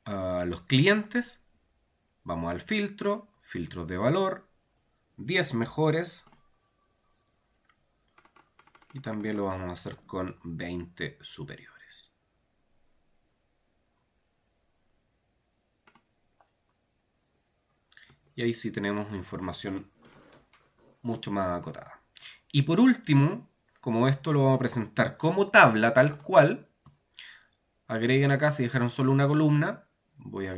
los clientes. Vamos al filtro, filtros de valor, 10 mejores. Y también lo vamos a hacer con 20 superiores. Y ahí sí tenemos información mucho más acotada. Y por último, como esto lo vamos a presentar como tabla tal cual, agreguen acá, si dejaron solo una columna, voy a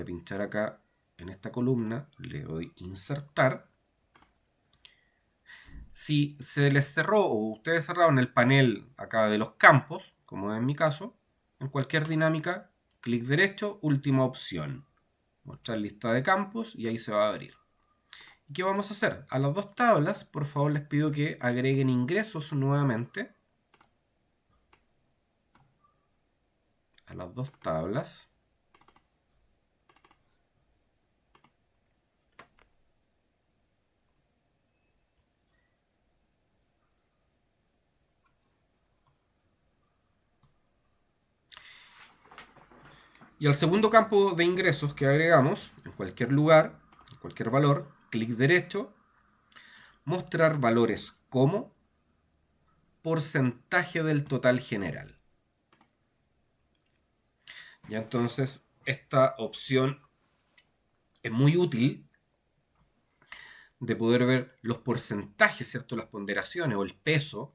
pinchar acá en esta columna, le doy insertar. Si se les cerró o ustedes cerraron el panel acá de los campos, como es en mi caso, en cualquier dinámica, clic derecho, última opción. Mostrar lista de campos y ahí se va a abrir. ¿Y qué vamos a hacer? A las dos tablas, por favor, les pido que agreguen ingresos nuevamente. A las dos tablas. Y al segundo campo de ingresos que agregamos, en cualquier lugar, en cualquier valor, clic derecho, mostrar valores como porcentaje del total general. Ya entonces, esta opción es muy útil de poder ver los porcentajes, ¿cierto? Las ponderaciones o el peso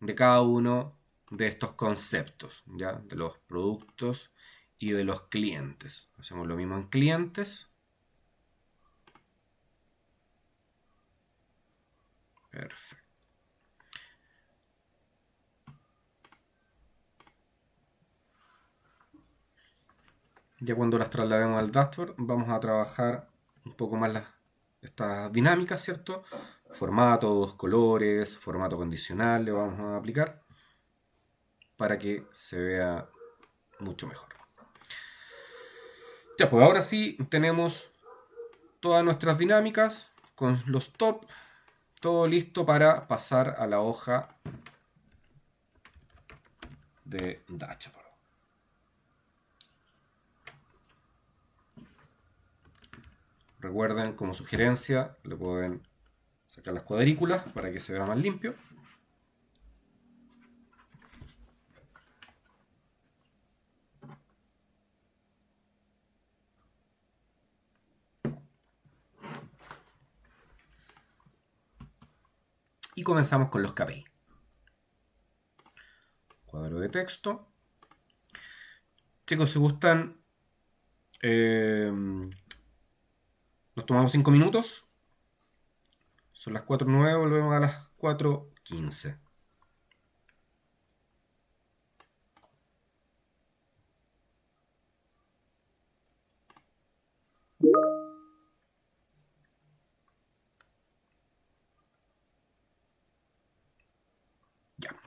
de cada uno de estos conceptos, ¿ya? De los productos y de los clientes. Hacemos lo mismo en clientes. Perfecto. Ya cuando las traslademos al dashboard, vamos a trabajar un poco más estas dinámicas, ¿cierto? Formatos, colores, formato condicional le vamos a aplicar para que se vea mucho mejor. Ya, pues ahora sí tenemos todas nuestras dinámicas con los top, todo listo para pasar a la hoja de dashboard. Recuerden, como sugerencia, le pueden sacar las cuadrículas para que se vea más limpio. Y comenzamos con los KPI. Cuadro de texto. Chicos, si gustan, nos tomamos 5 minutos. Son las 4:09, volvemos a las 4:15.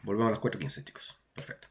Volvemos a las 4:15, chicos. Perfecto.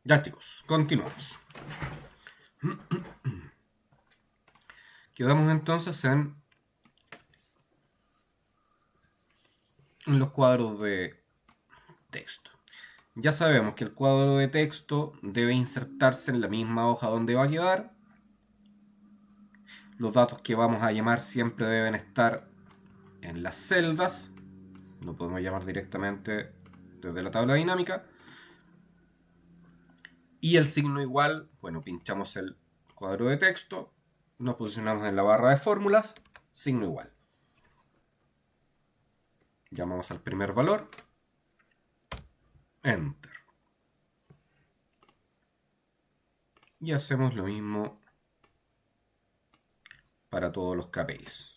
Ya chicos, continuamos. Quedamos entonces en los cuadros de texto. Ya sabemos que el cuadro de texto debe insertarse en la misma hoja donde va a quedar. Los datos que vamos a llamar siempre deben estar en las celdas. No podemos llamar directamente desde la tabla dinámica. Y el signo igual, bueno, pinchamos el cuadro de texto, nos posicionamos en la barra de fórmulas, signo igual. Llamamos al primer valor, Enter. Y hacemos lo mismo para todos los KPIs.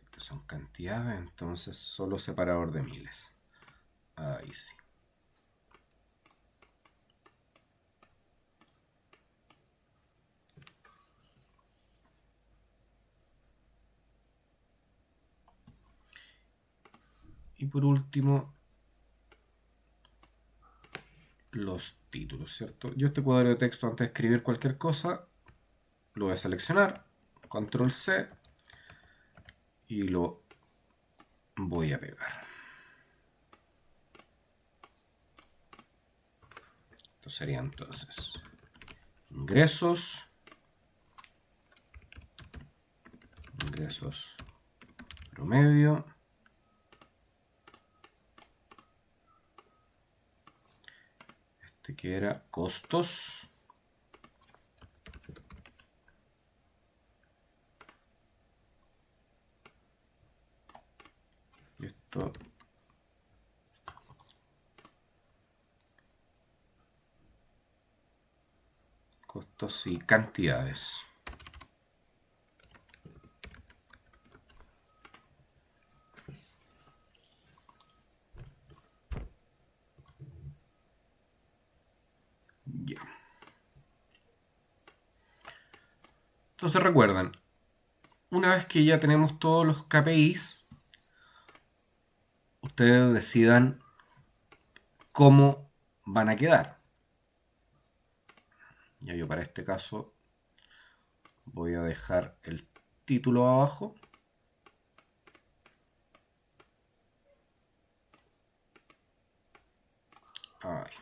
Estas son cantidades, entonces solo separador de miles. Ahí sí. Y por último, los títulos, ¿cierto? Yo este cuadro de texto, antes de escribir cualquier cosa, lo voy a seleccionar, control C, y lo voy a pegar. Esto sería entonces ingresos promedio, este que era costos, y esto costos y cantidades. Ya. Entonces recuerden, una vez que ya tenemos todos los KPIs, ustedes decidan cómo van a quedar. Ya yo para este caso voy a dejar el título abajo. Ahí.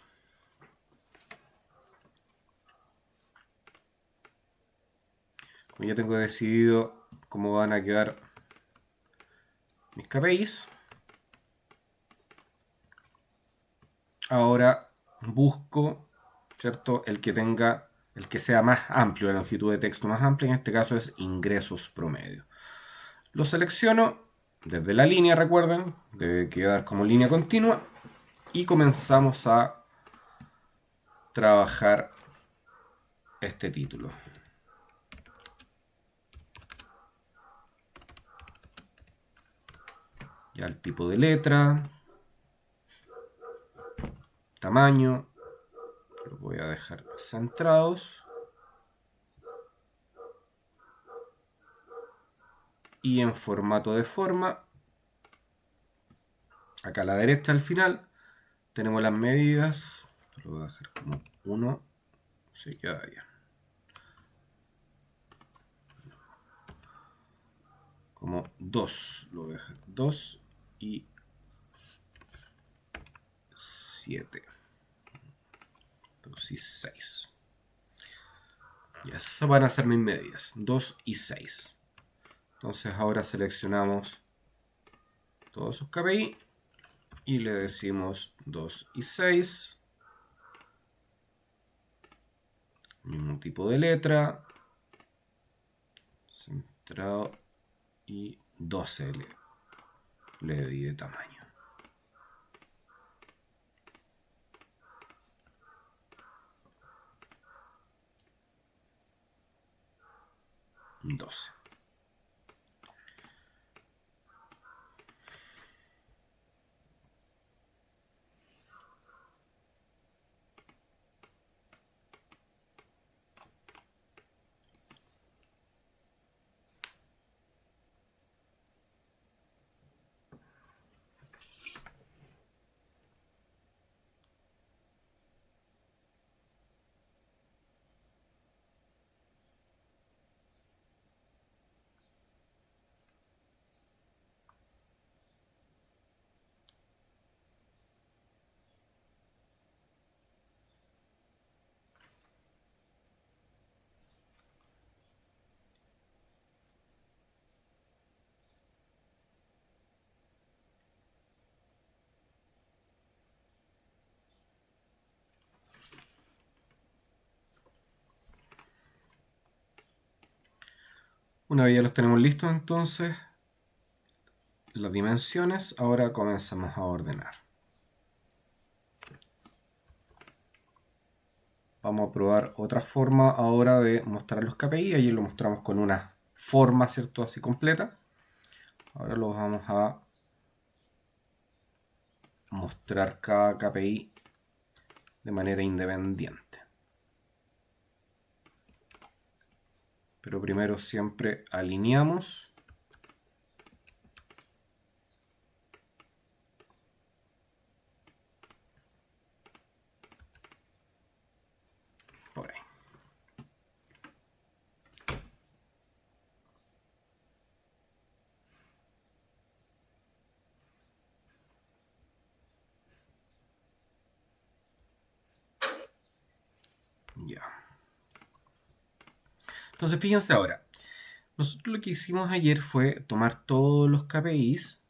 Como ya tengo decidido cómo van a quedar mis KPIs, ahora busco, ¿cierto?, el que sea más amplio, la longitud de texto más amplia, en este caso es ingresos promedio. Lo selecciono desde la línea, recuerden, debe quedar como línea continua, y comenzamos a trabajar este título. Ya el tipo de letra, tamaño, los voy a dejar centrados. Y en formato de forma, acá a la derecha al final, tenemos las medidas. Lo voy a dejar como 1, así queda bien. Como 2, lo voy a dejar 2 y 7. 2 y 6. Y esas van a ser mis medidas, 2 y 6. Entonces ahora seleccionamos todos sus KPI y le decimos 2 y 6. Mismo tipo de letra. Centrado y 12 le di de tamaño. 12. Una vez ya los tenemos listos, entonces, las dimensiones, ahora comenzamos a ordenar. Vamos a probar otra forma ahora de mostrar los KPI. Ayer lo mostramos con una forma, ¿cierto? Así completa. Ahora los vamos a mostrar cada KPI de manera independiente. Pero primero siempre alineamos. Por ahí. Ya. Entonces fíjense ahora. Nosotros lo que hicimos ayer fue tomar todos los KPIs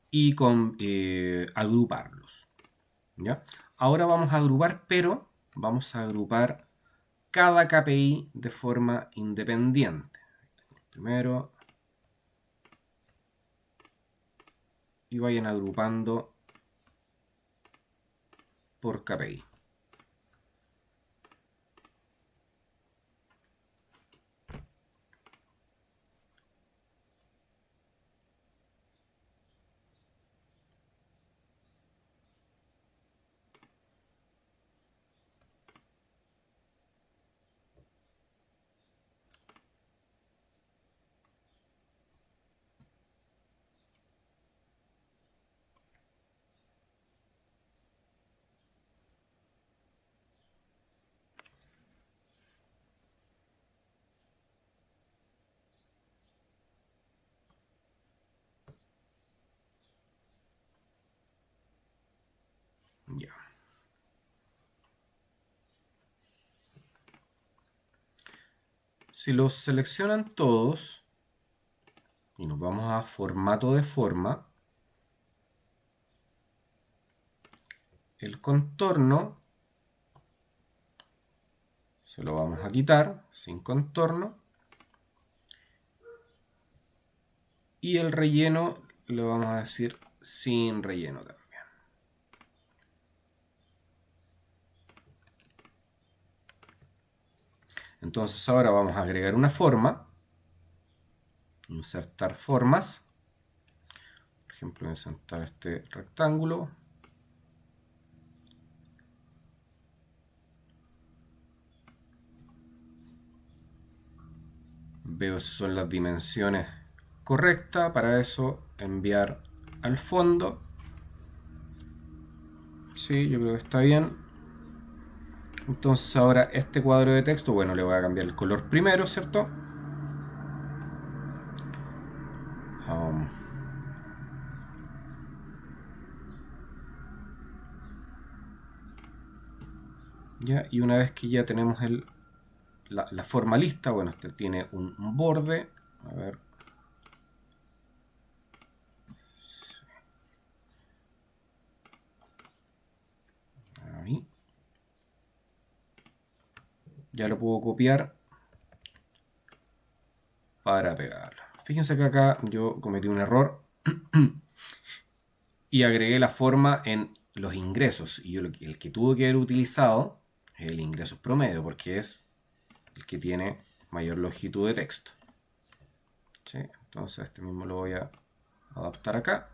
y agruparlos. ¿Ya? Ahora vamos a agrupar, pero vamos a agrupar cada KPI de forma independiente. Primero. Y vayan agrupando por KPI. Ya. Si los seleccionan todos y nos vamos a formato de forma, el contorno se lo vamos a quitar sin contorno y el relleno lo vamos a decir sin relleno también. Entonces ahora vamos a agregar una forma, insertar formas, por ejemplo insertar este rectángulo, veo si son las dimensiones correctas, para eso enviar al fondo, sí, yo creo que está bien. Entonces ahora este cuadro de texto, bueno, le voy a cambiar el color primero, ¿cierto? Ya, y una vez que ya tenemos la forma lista, bueno, este tiene un borde, a ver. Ahí. Ya lo puedo copiar para pegarlo. Fíjense que acá yo cometí un error y agregué la forma en los ingresos. Y yo el que tuve que haber utilizado es el ingresos promedio, porque es el que tiene mayor longitud de texto. ¿sí? Entonces este mismo lo voy a adaptar acá.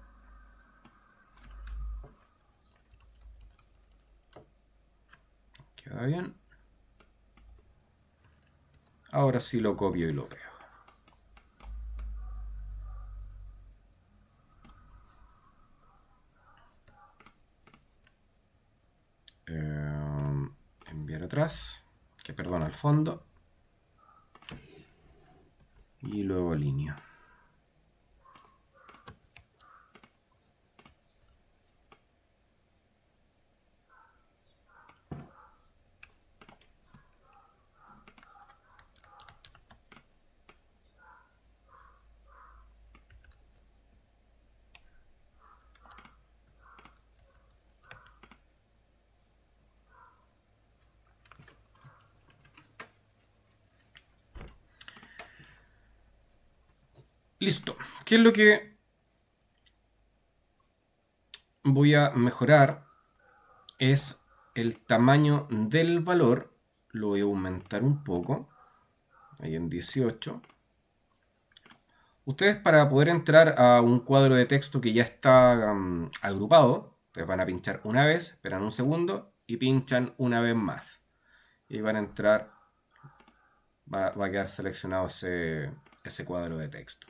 Queda bien. Ahora sí lo copio y lo pego. Enviar atrás, que perdona al fondo, y luego alineo. Listo. ¿Qué es lo que voy a mejorar? Es el tamaño del valor. Lo voy a aumentar un poco. Ahí en 18. Ustedes, para poder entrar a un cuadro de texto que ya está agrupado, ustedes van a pinchar una vez, esperan un segundo y pinchan una vez más. Y van a entrar, va a quedar seleccionado ese cuadro de texto.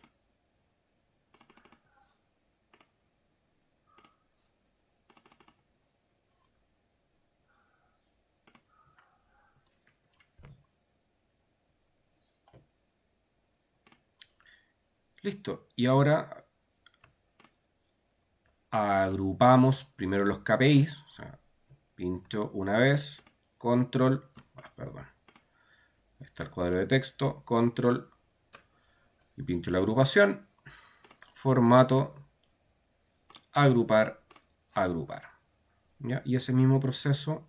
Listo. Y ahora agrupamos primero los KPIs. O sea, pincho una vez, control, perdón. Ahí está el cuadro de texto, control, y pincho la agrupación, formato, agrupar, agrupar. ¿Ya? Y ese mismo proceso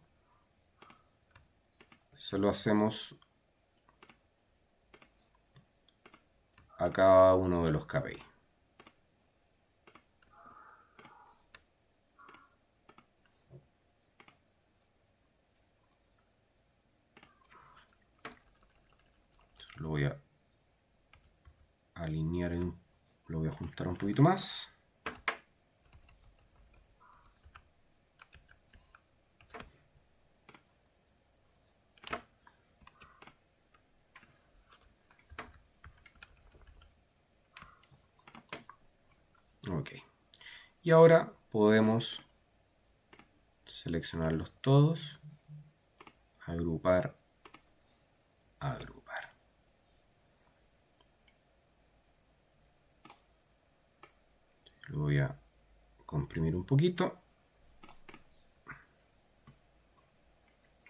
se lo hacemos a cada uno de los KPI. Lo voy a alinear, lo voy a juntar un poquito más. Ok. Y ahora podemos seleccionarlos todos, agrupar, agrupar. Lo voy a comprimir un poquito.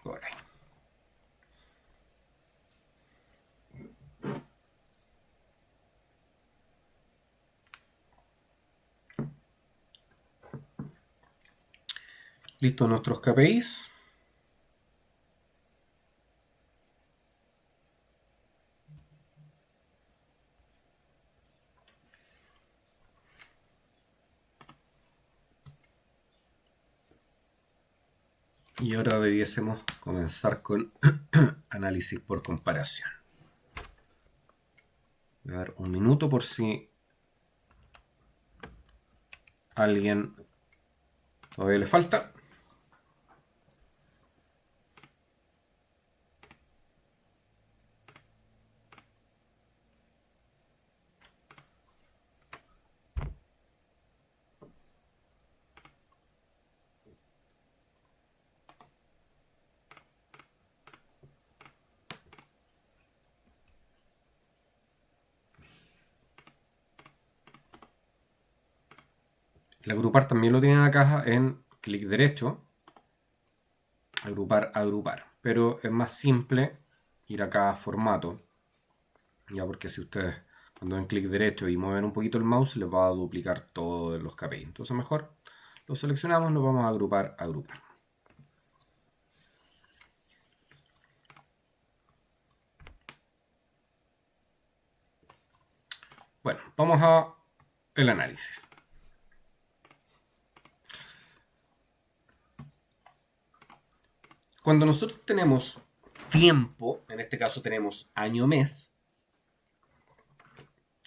Por ahí. Listo nuestros KPIs. Y ahora debiésemos comenzar con análisis por comparación. Voy a dar un minuto por si a alguien todavía le falta. El agrupar también lo tienen acá en clic derecho. Agrupar, agrupar. Pero es más simple ir acá a formato. Ya, porque si ustedes cuando den clic derecho y mueven un poquito el mouse les va a duplicar todos los KPI. Entonces mejor lo seleccionamos, nos vamos a agrupar, agrupar. Bueno, vamos a el análisis. Cuando nosotros tenemos tiempo, en este caso tenemos año-mes,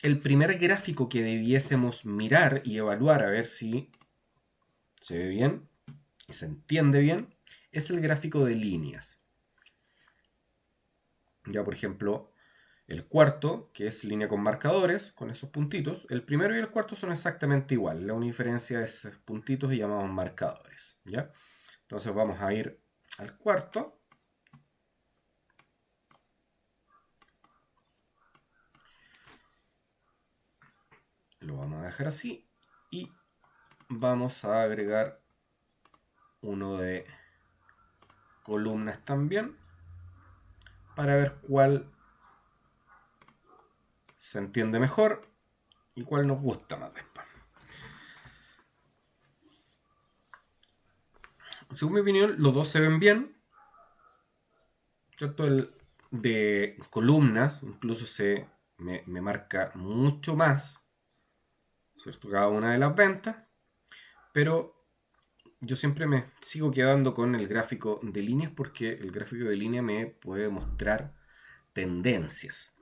el primer gráfico que debiésemos mirar y evaluar a ver si se ve bien y se entiende bien es el gráfico de líneas. Ya, por ejemplo, el cuarto, que es línea con marcadores, con esos puntitos, el primero y el cuarto son exactamente iguales. La única diferencia es esos puntitos y llamamos marcadores. ¿Ya? Entonces vamos a ir al cuarto. Lo vamos a dejar así. Y vamos a agregar uno de columnas también, para ver cuál se entiende mejor y cuál nos gusta más después. Según mi opinión, los dos se ven bien, ¿cierto? El de columnas incluso me marca mucho más, ¿cierto? Cada una de las ventas, pero yo siempre me sigo quedando con el gráfico de líneas porque el gráfico de línea me puede mostrar tendencias,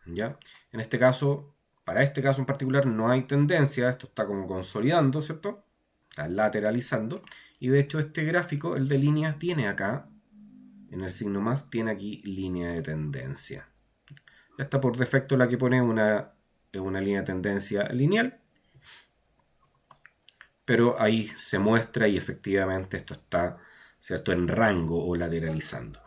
¿ya? En este caso, para este caso en particular no hay tendencia, esto está como consolidando, ¿cierto? Está lateralizando, y de hecho este gráfico, el de líneas, tiene acá, en el signo más, tiene aquí línea de tendencia. Ya está por defecto la que pone una línea de tendencia lineal, pero ahí se muestra y efectivamente esto está, ¿cierto?, en rango o lateralizando.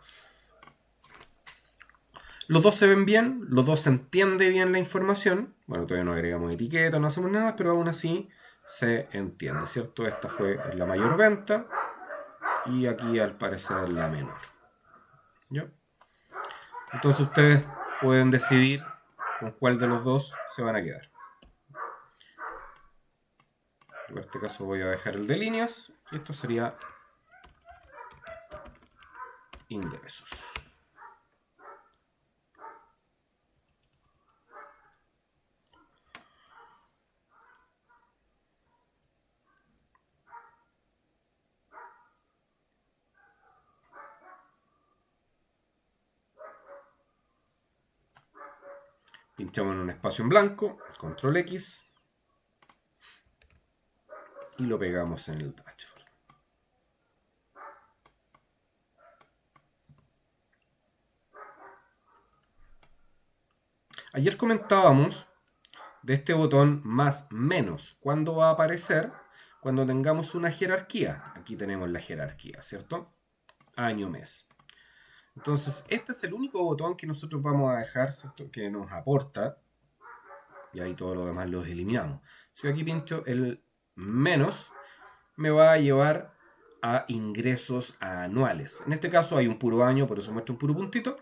Los dos se ven bien, los dos se entiende bien la información. Bueno, todavía no agregamos etiqueta, no hacemos nada, pero aún así se entiende, ¿cierto? Esta fue la mayor venta y aquí al parecer es la menor. ¿Ya? Entonces ustedes pueden decidir con cuál de los dos se van a quedar. En este caso voy a dejar el de líneas y esto sería ingresos. Pinchamos en un espacio en blanco, control X, y lo pegamos en el dashboard. Ayer comentábamos de este botón más menos. ¿Cuándo va a aparecer? Cuando tengamos una jerarquía. Aquí tenemos la jerarquía, ¿cierto? Año, mes. Entonces, este es el único botón que nosotros vamos a dejar, ¿cierto?, que nos aporta. Y ahí todo lo demás los eliminamos. Si yo aquí pincho el menos, me va a llevar a ingresos anuales. En este caso hay un puro año, por eso muestra un puro puntito,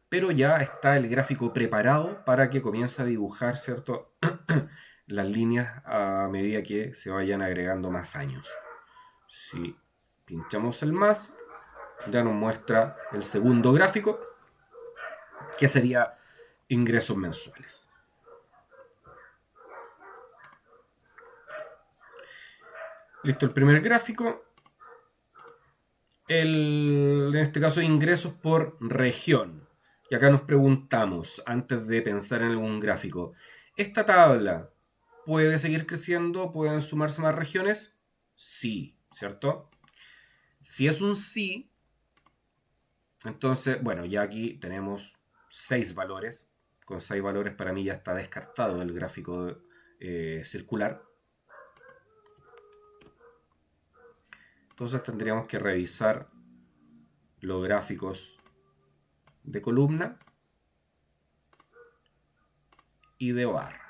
pero ya está el gráfico preparado para que comience a dibujar, ¿cierto?, las líneas a medida que se vayan agregando más años. Si pinchamos el más, ya nos muestra el segundo gráfico, que sería ingresos mensuales. Listo, el primer gráfico. En este caso, ingresos por región. Y acá nos preguntamos, antes de pensar en algún gráfico, ¿esta tabla puede seguir creciendo? ¿Pueden sumarse más regiones? Sí, ¿cierto? Si es un sí, entonces, bueno, ya aquí tenemos 6 valores. Con 6 valores para mí ya está descartado el gráfico circular. Entonces tendríamos que revisar los gráficos de columna y de barra.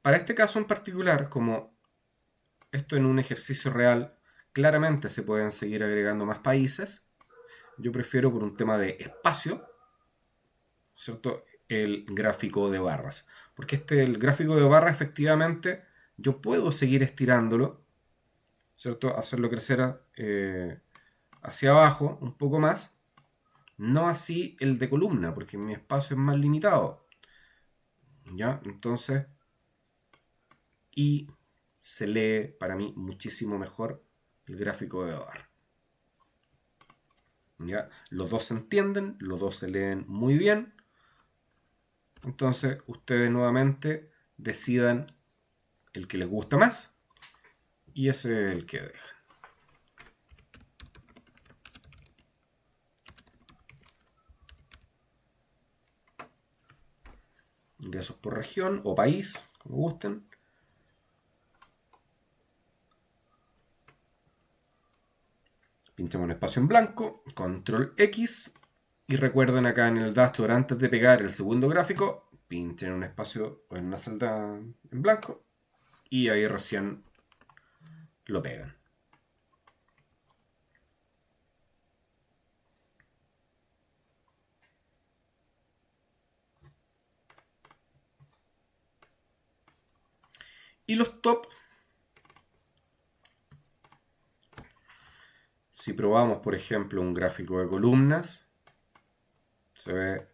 Para este caso en particular, como esto en un ejercicio real, claramente se pueden seguir agregando más países. Yo prefiero, por un tema de espacio, ¿cierto?, el gráfico de barras. Porque el gráfico de barras, efectivamente, yo puedo seguir estirándolo, ¿cierto?, hacerlo crecer hacia abajo un poco más. No así el de columna, porque mi espacio es más limitado. ¿Ya? Entonces, y se lee para mí muchísimo mejor el gráfico de barra. ¿Ya? Los dos se entienden, los dos se leen muy bien. Entonces ustedes nuevamente decidan el que les gusta más y ese es el que dejan. Ingresos por región o país, como gusten. Pinchamos un espacio en blanco, control X, y recuerden acá en el dashboard, antes de pegar el segundo gráfico, pinchen un espacio o en una celda en blanco y ahí recién lo pegan. Y los top, si probamos por ejemplo un gráfico de columnas, se ve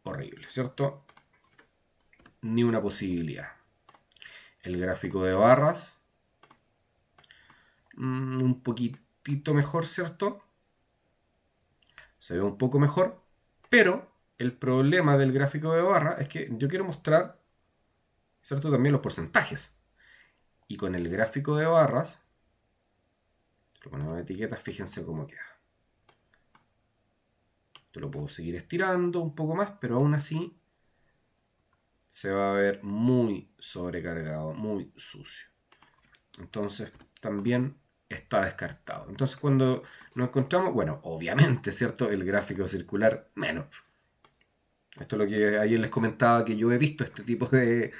horrible, ¿cierto? Ni una posibilidad. El gráfico de barras, un poquitito mejor, ¿cierto? Se ve un poco mejor, pero el problema del gráfico de barra es que yo quiero mostrar, ¿cierto?, también los porcentajes. Y con el gráfico de barras, lo ponemos en etiquetas, fíjense cómo queda. Yo lo puedo seguir estirando un poco más, pero aún así se va a ver muy sobrecargado, muy sucio. Entonces también está descartado. Entonces cuando nos encontramos, bueno, obviamente, ¿cierto? El gráfico circular, menos. Esto es lo que ayer les comentaba, que yo he visto este tipo de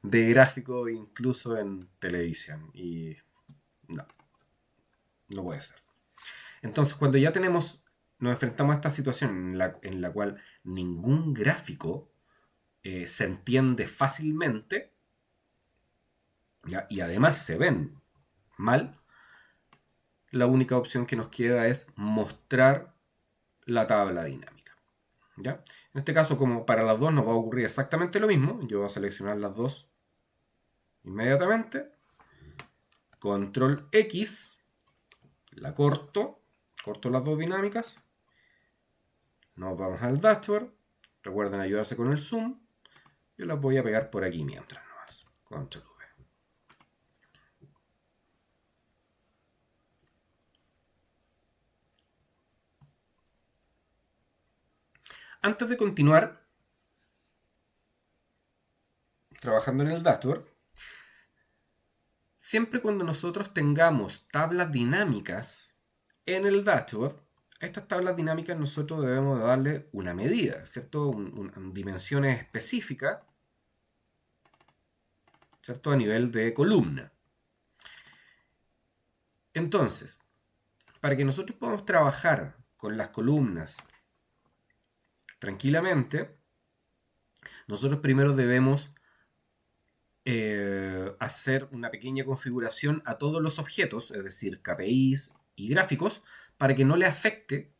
gráfico incluso en televisión. Y no, no puede ser. Entonces cuando ya nos enfrentamos a esta situación en la cual ningún gráfico se entiende fácilmente, ¿ya? Y además se ven mal, la única opción que nos queda es mostrar la tabla dinámica, ¿ya? En este caso, como para las dos nos va a ocurrir exactamente lo mismo, yo voy a seleccionar las dos inmediatamente, control X, la corto las dos dinámicas, nos vamos al dashboard, recuerden ayudarse con el zoom, yo las voy a pegar por aquí mientras nomás, control V. Antes de continuar trabajando en el dashboard, siempre cuando nosotros tengamos tablas dinámicas en el dashboard, a estas tablas dinámicas nosotros debemos de darle una medida, ¿cierto? Dimensiones específicas, ¿cierto? A nivel de columna. Entonces, para que nosotros podamos trabajar con las columnas tranquilamente, nosotros primero debemos hacer una pequeña configuración a todos los objetos, es decir, KPIs y gráficos, para que no le afecte,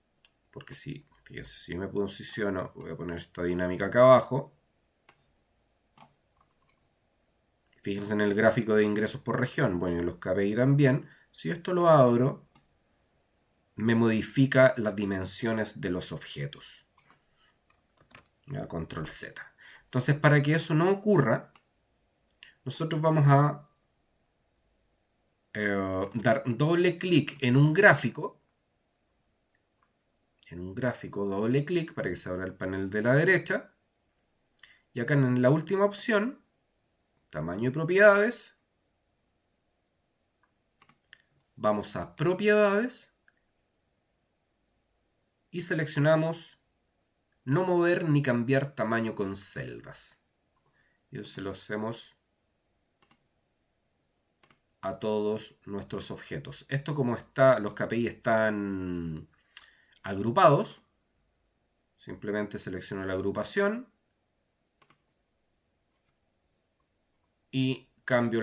porque si, fíjense, si yo me posiciono, voy a poner esta dinámica acá abajo, fíjense en el gráfico de ingresos por región, bueno, y los KPI también, si esto lo abro, me modifica las dimensiones de los objetos. Ya, control Z. Entonces, para que eso no ocurra, nosotros vamos a dar doble clic en un gráfico, doble clic para que se abra el panel de la derecha, y acá en la última opción, tamaño y propiedades, vamos a propiedades y seleccionamos no mover ni cambiar tamaño con celdas. Y eso se lo hacemos a todos nuestros objetos. Esto, como está, los KPI están agrupados, simplemente selecciono la agrupación y cambio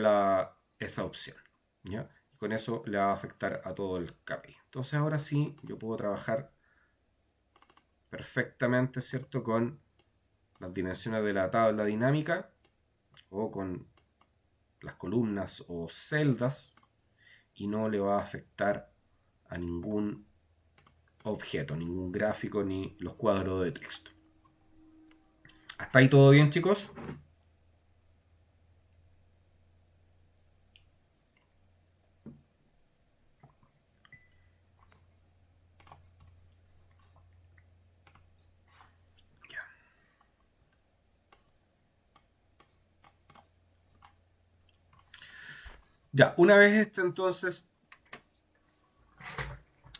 esa opción, ¿ya? Y con eso le va a afectar a todo el KPI. Entonces ahora sí yo puedo trabajar perfectamente, ¿cierto?, con las dimensiones de la tabla dinámica o con las columnas o celdas, y no le va a afectar a ningún objeto, ningún gráfico ni los cuadros de texto. ¿Hasta ahí todo bien, chicos? Ya, una vez entonces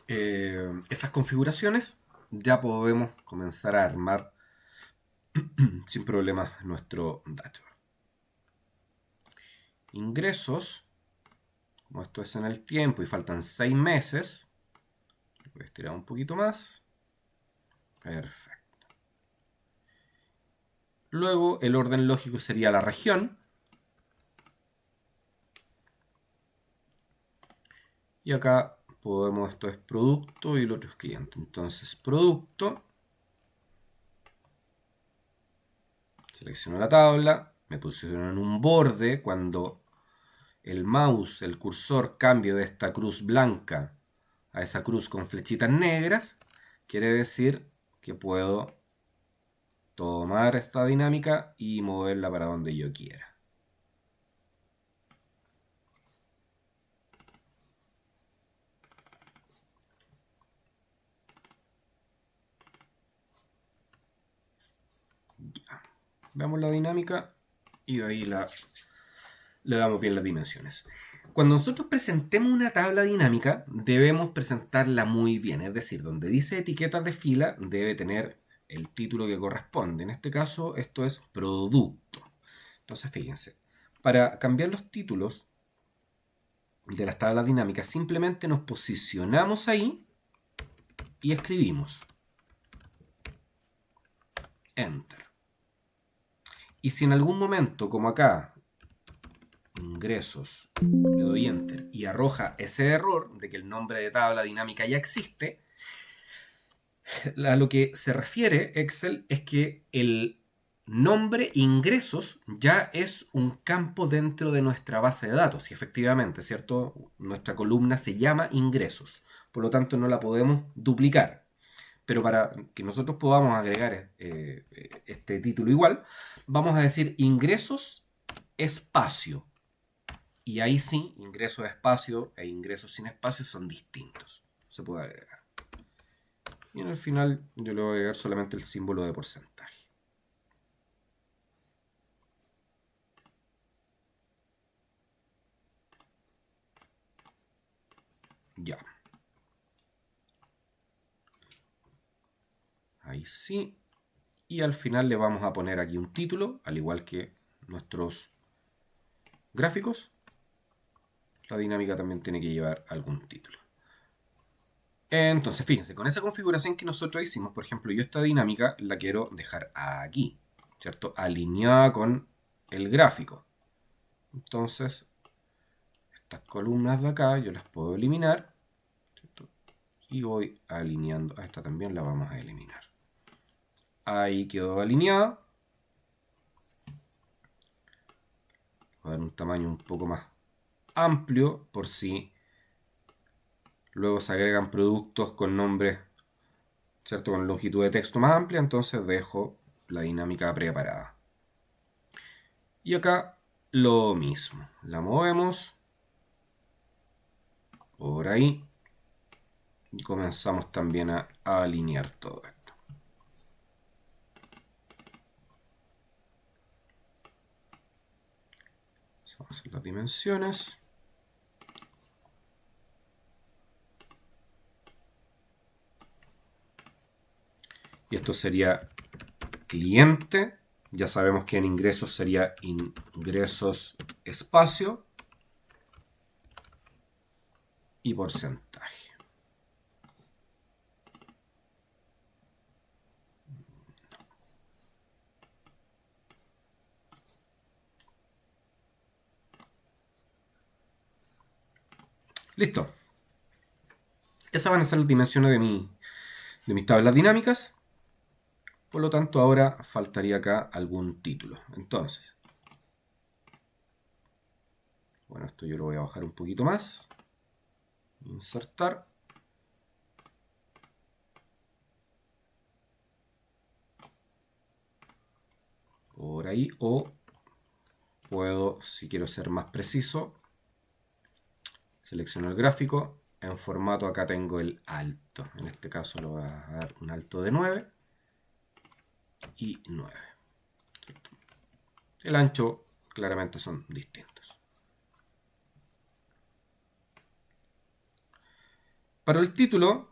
esas configuraciones, ya podemos comenzar a armar sin problemas nuestro dashboard. Ingresos, como esto es en el tiempo y faltan 6 meses, voy a estirar un poquito más. Perfecto. Luego el orden lógico sería la región. Y acá podemos, esto es producto y el otro es cliente. Entonces, producto. Selecciono la tabla. Me posiciono en un borde cuando el mouse, el cursor cambie de esta cruz blanca a esa cruz con flechitas negras. Quiere decir que puedo tomar esta dinámica y moverla para donde yo quiera. Ya. Veamos la dinámica y de ahí le damos bien las dimensiones. Cuando nosotros presentemos una tabla dinámica, debemos presentarla muy bien. Es decir, donde dice etiquetas de fila, debe tener el título que corresponde. En este caso, esto es producto. Entonces, fíjense, para cambiar los títulos de las tablas dinámicas, simplemente nos posicionamos ahí y escribimos Enter. Y si en algún momento, como acá, ingresos, le doy Enter y arroja ese error de que el nombre de tabla dinámica ya existe, a lo que se refiere Excel es que el nombre ingresos ya es un campo dentro de nuestra base de datos. Y efectivamente, ¿cierto? Nuestra columna se llama ingresos. Por lo tanto, no la podemos duplicar. Pero para que nosotros podamos agregar este título igual, vamos a decir ingresos espacio. Y ahí sí, ingresos espacio e ingresos sin espacio son distintos. Se puede agregar. Y en el final yo le voy a agregar solamente el símbolo de porcentaje. Ya. Ahí sí. Y al final le vamos a poner aquí un título, al igual que nuestros gráficos. La dinámica también tiene que llevar algún título. Entonces, fíjense, con esa configuración que nosotros hicimos, por ejemplo, yo esta dinámica la quiero dejar aquí, ¿cierto? Alineada con el gráfico. Entonces, estas columnas de acá yo las puedo eliminar, ¿cierto? Y voy alineando. Esta también la vamos a eliminar. Ahí quedó alineada. Voy a dar un tamaño un poco más amplio por si luego se agregan productos con nombres, ¿cierto? Con longitud de texto más amplia, entonces dejo la dinámica preparada. Y acá lo mismo. La movemos por ahí y comenzamos también a alinear todo esto. Vamos a hacer las dimensiones. Y esto sería cliente. Ya sabemos que en ingresos sería ingresos espacio y porcentaje. Listo. Esas van a ser las dimensiones de mis tablas dinámicas. Por lo tanto, ahora faltaría acá algún título. Entonces, bueno, esto yo lo voy a bajar un poquito más. Insertar. por ahí, o puedo, si quiero ser más preciso, selecciono el gráfico, en formato acá tengo el alto, en este caso lo voy a dar un alto de 9 y 9. El ancho claramente son distintos. Para el título,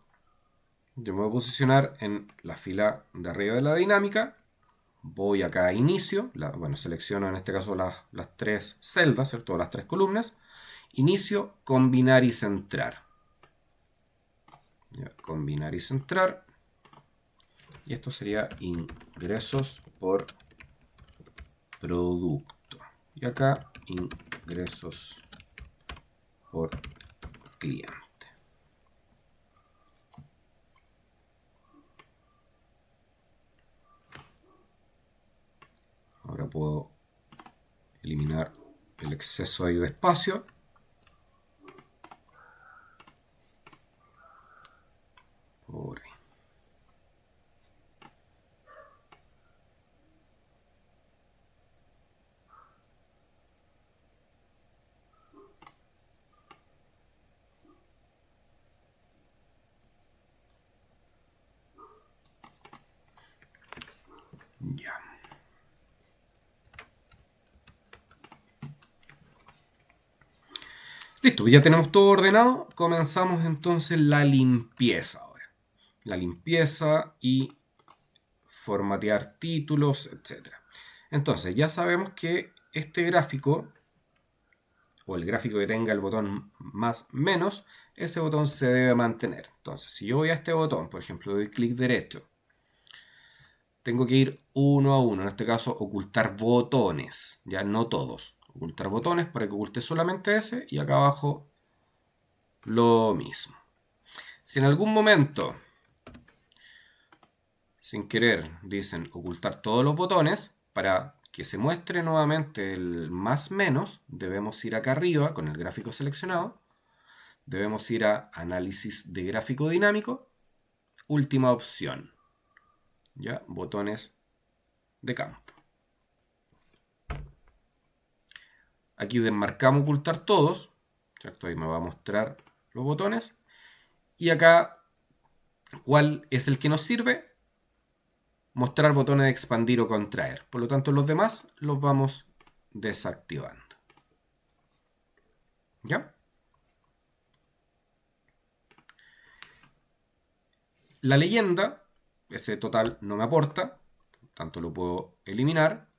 yo me voy a posicionar en la fila de arriba de la dinámica. Voy acá a inicio, bueno, selecciono en este caso las 3 celdas, ¿cierto? Las 3 columnas. Inicio, combinar y centrar. Ya, combinar y centrar. Y esto sería ingresos por producto. Y acá ingresos por cliente. Ahora puedo eliminar el exceso ahí de espacio. Por ahí. Ya. Listo, ya tenemos todo ordenado. Comenzamos entonces la limpieza ahora. La limpieza y formatear títulos, etc. Entonces, ya sabemos que este gráfico, o el gráfico que tenga el botón más menos, ese botón se debe mantener. Entonces, si yo voy a este botón, por ejemplo, doy clic derecho, tengo que ir uno a uno, en este caso ocultar botones, ya no todos. Ocultar botones para que oculte solamente ese, y acá abajo lo mismo. Si en algún momento, sin querer, dicen ocultar todos los botones, para que se muestre nuevamente el más menos, debemos ir acá arriba con el gráfico seleccionado, debemos ir a análisis de gráfico dinámico, última opción, ya, botones de campo. Aquí desmarcamos ocultar todos, ¿cierto? Ahí me va a mostrar los botones. Y acá, ¿cuál es el que nos sirve? Mostrar botones de expandir o contraer. Por lo tanto, los demás los vamos desactivando. ¿Ya? La leyenda, ese total no me aporta, por tanto lo puedo eliminar.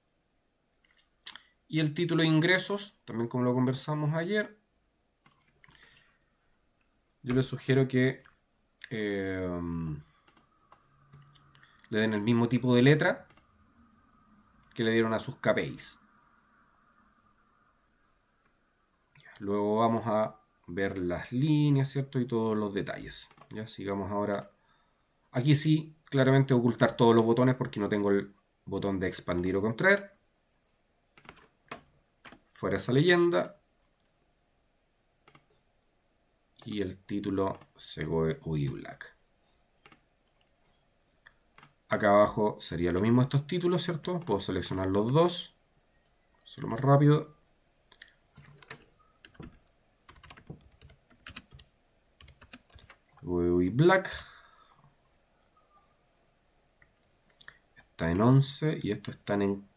Y el título de ingresos, también como lo conversamos ayer, yo les sugiero que le den el mismo tipo de letra que le dieron a sus KPIs. Luego vamos a ver las líneas, ¿cierto? Y todos los detalles. Ya sigamos ahora. Aquí sí, claramente ocultar todos los botones porque no tengo el botón de expandir o contraer. Fuera esa leyenda. Y el título Segoe UI Black. Acá abajo sería lo mismo estos títulos, ¿cierto? Puedo seleccionar los dos. Hacerlo más rápido. UI Black. Está en 11 y estos están en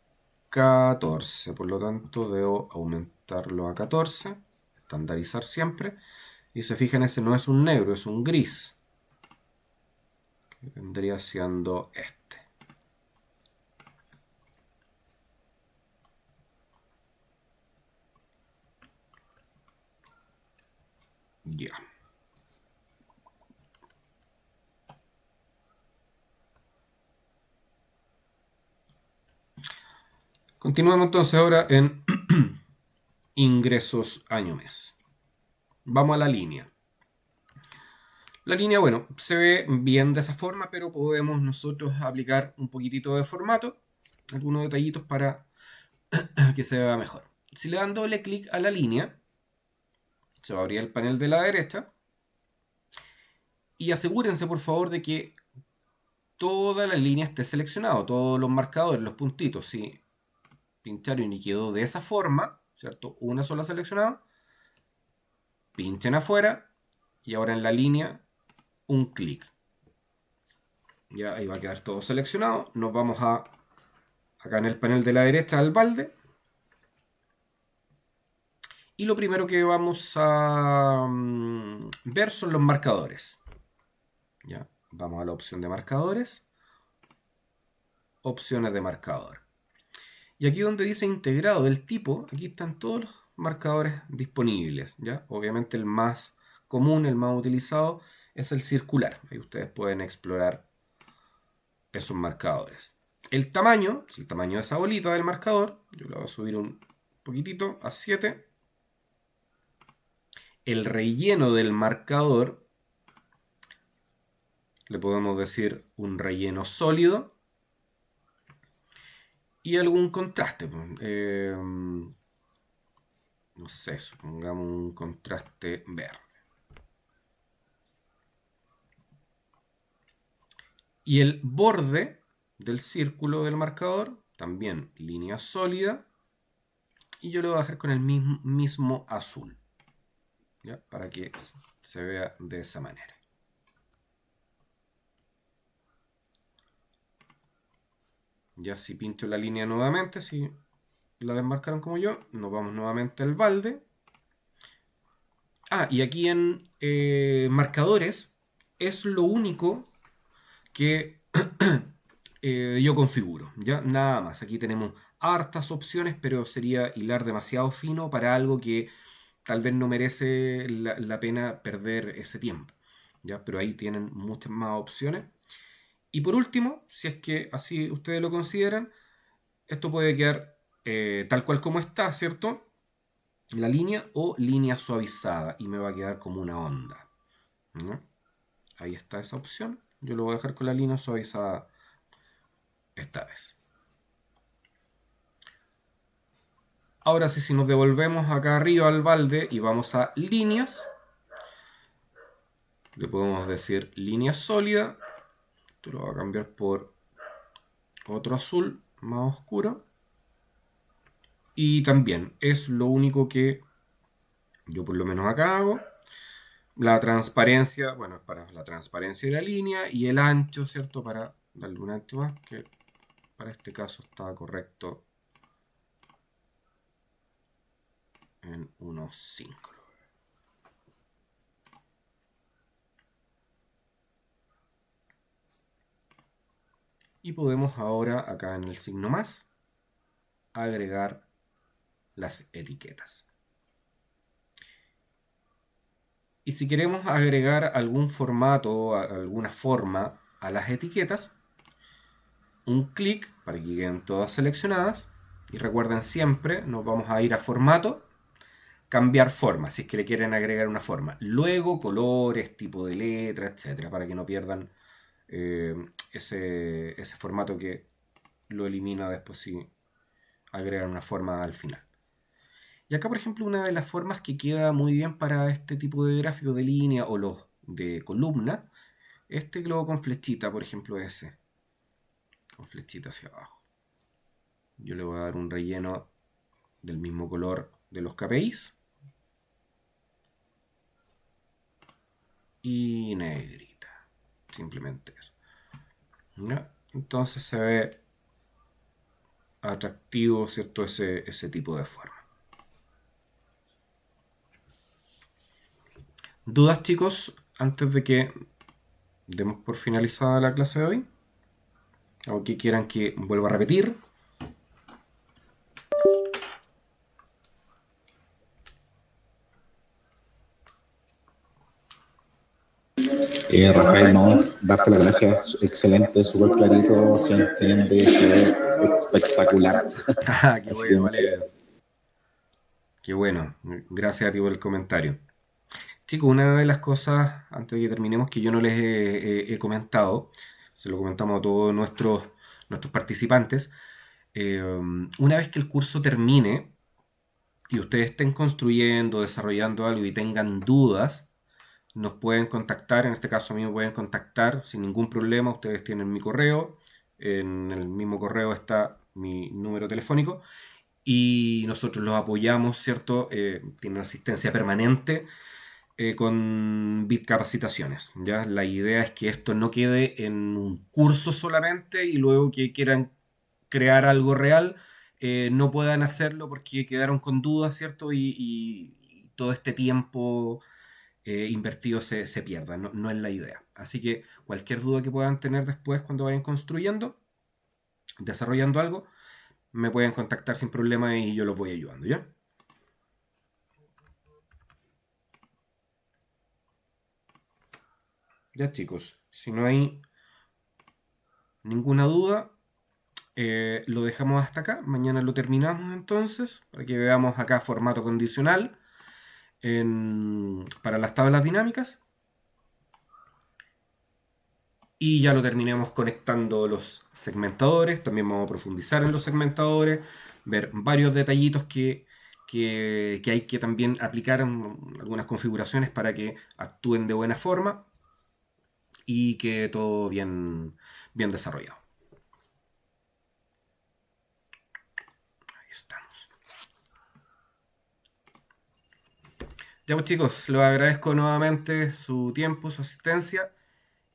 14. Por lo tanto, debo aumentarlo a 14. Estandarizar siempre. Y se fijan, ese no es un negro, es un gris. Que vendría siendo este. Ya. Continuamos entonces ahora en ingresos año-mes. Vamos a la línea. La línea, bueno, se ve bien de esa forma, pero podemos nosotros aplicar un poquitito de formato, algunos detallitos para que se vea mejor. Si le dan doble clic a la línea, se va a abrir el panel de la derecha. Y asegúrense, por favor, de que toda la línea esté seleccionada, todos los marcadores, los puntitos. Si pincharon y quedó de esa forma, ¿cierto? Una sola seleccionada. Pinchen afuera y ahora en la línea un clic. Ya ahí va a quedar todo seleccionado. Nos vamos acá en el panel de la derecha al balde. Y lo primero que vamos a ver son los marcadores. Ya, vamos a la opción de marcadores. Opciones de marcador. Y aquí donde dice integrado del tipo, aquí están todos los marcadores disponibles. ¿Ya? Obviamente el más común, el más utilizado, es el circular. Ahí ustedes pueden explorar esos marcadores. El tamaño, es el tamaño de esa bolita del marcador. Yo le voy a subir un poquitito a 7. El relleno del marcador, le podemos decir un relleno sólido. Y algún contraste. No sé, supongamos un contraste verde. Y el borde del círculo del marcador, también línea sólida. Y yo lo voy a dejar con el mismo azul. ¿Ya? Para que se vea de esa manera. Ya si pincho la línea nuevamente, si la desmarcaron como yo, nos vamos nuevamente al balde. Y aquí en marcadores es lo único que yo configuro, ¿ya? Nada más. Aquí tenemos hartas opciones, pero sería hilar demasiado fino para algo que tal vez no merece la pena perder ese tiempo, ¿ya? Pero ahí tienen muchas más opciones. Y por último, si es que así ustedes lo consideran, esto puede quedar tal cual como está, ¿cierto? La línea o línea suavizada y me va a quedar como una onda, ¿no? Ahí está esa opción. Yo lo voy a dejar con la línea suavizada esta vez. Ahora sí, si nos devolvemos acá arriba al balde y vamos a líneas, le podemos decir línea sólida. Esto lo voy a cambiar por otro azul más oscuro. Y también es lo único que yo por lo menos acá hago. La transparencia, bueno, para la transparencia de la línea y el ancho, ¿cierto? Para darle un ancho más, que para este caso está correcto en unos 5. Y podemos ahora, acá en el signo más, agregar las etiquetas. Y si queremos agregar algún formato, alguna forma a las etiquetas, un clic para que queden todas seleccionadas. Y recuerden siempre, nos vamos a ir a formato, cambiar forma, si es que le quieren agregar una forma. Luego colores, tipo de letra, etcétera, para que no pierdan ese formato que lo elimina después si agregan una forma al final. Y acá, por ejemplo, una de las formas que queda muy bien para este tipo de gráfico de línea o los de columna, este globo con flechita, por ejemplo, ese, con flechita hacia abajo. Yo le voy a dar un relleno del mismo color de los KPIs. Y negrita. Simplemente eso. ¿Ya? Entonces se ve atractivo, ¿cierto? Ese tipo de forma. ¿Dudas, chicos, antes de que demos por finalizada la clase de hoy? ¿O que quieran que vuelva a repetir? Rafael, no, darte las gracias, excelente, súper clarito, se entiende, se ve espectacular. Qué bueno, vale. Qué bueno, gracias a ti por el comentario. Chicos, una de las cosas, antes de que terminemos, que yo no les he comentado, se lo comentamos a todos nuestros participantes, una vez que el curso termine y ustedes estén construyendo, desarrollando algo y tengan dudas, nos pueden contactar, en este caso a mí me pueden contactar sin ningún problema, ustedes tienen mi correo, en el mismo correo está mi número telefónico y nosotros los apoyamos, ¿cierto? Tienen asistencia permanente con Bitcapacitaciones, ¿ya? La idea es que esto no quede en un curso solamente y luego que quieran crear algo real, no puedan hacerlo porque quedaron con dudas, ¿cierto? Y todo este tiempo invertido se pierda, no, no es la idea. Así que cualquier duda que puedan tener después cuando vayan construyendo, desarrollando algo, me pueden contactar sin problema y yo los voy ayudando, ¿ya? Ya chicos, si no hay ninguna duda, lo dejamos hasta acá. Mañana lo terminamos entonces, para que veamos acá formato condicional para las tablas dinámicas. Y ya lo terminemos conectando los segmentadores. También vamos a profundizar en los segmentadores, ver varios detallitos que hay que también aplicar en algunas configuraciones para que actúen de buena forma y que todo bien desarrollado. Ahí estamos. Ya pues chicos, les agradezco nuevamente su tiempo, su asistencia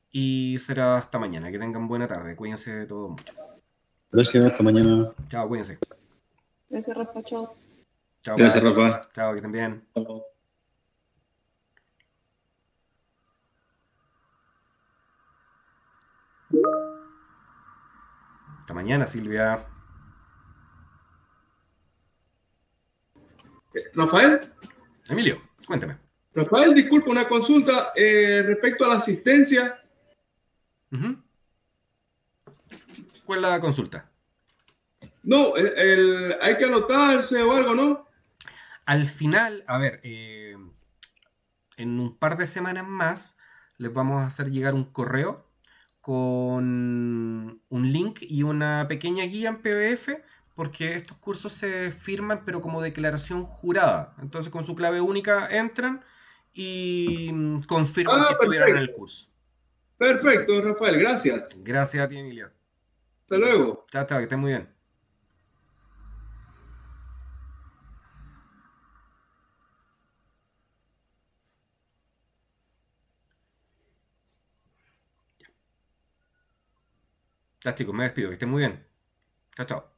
y será hasta mañana. Que tengan buena tarde. Cuídense de todo mucho. Gracias, hasta mañana. Chao, cuídense. Gracias, Rafa, chao. Chao, Gracias, guys. Rafa. Chao, que estén bien. Hasta mañana, Silvia. Rafael, Emilio, cuéntame. Rafael, disculpa, una consulta respecto a la asistencia. Ujú. ¿Cuál es la consulta? No, hay que anotarse o algo, ¿no? Al final, a ver, en un par de semanas más les vamos a hacer llegar un correo con un link y una pequeña guía en PDF, porque estos cursos se firman pero como declaración jurada. Entonces con su clave única entran y confirman que estuvieron en el Perfecto. curso. Perfecto, Rafael, gracias. Gracias a ti, Emilio. Hasta luego. Chao, chao, que estés muy bien. Ya chicos, me despido, que estén muy bien. Chao, chao.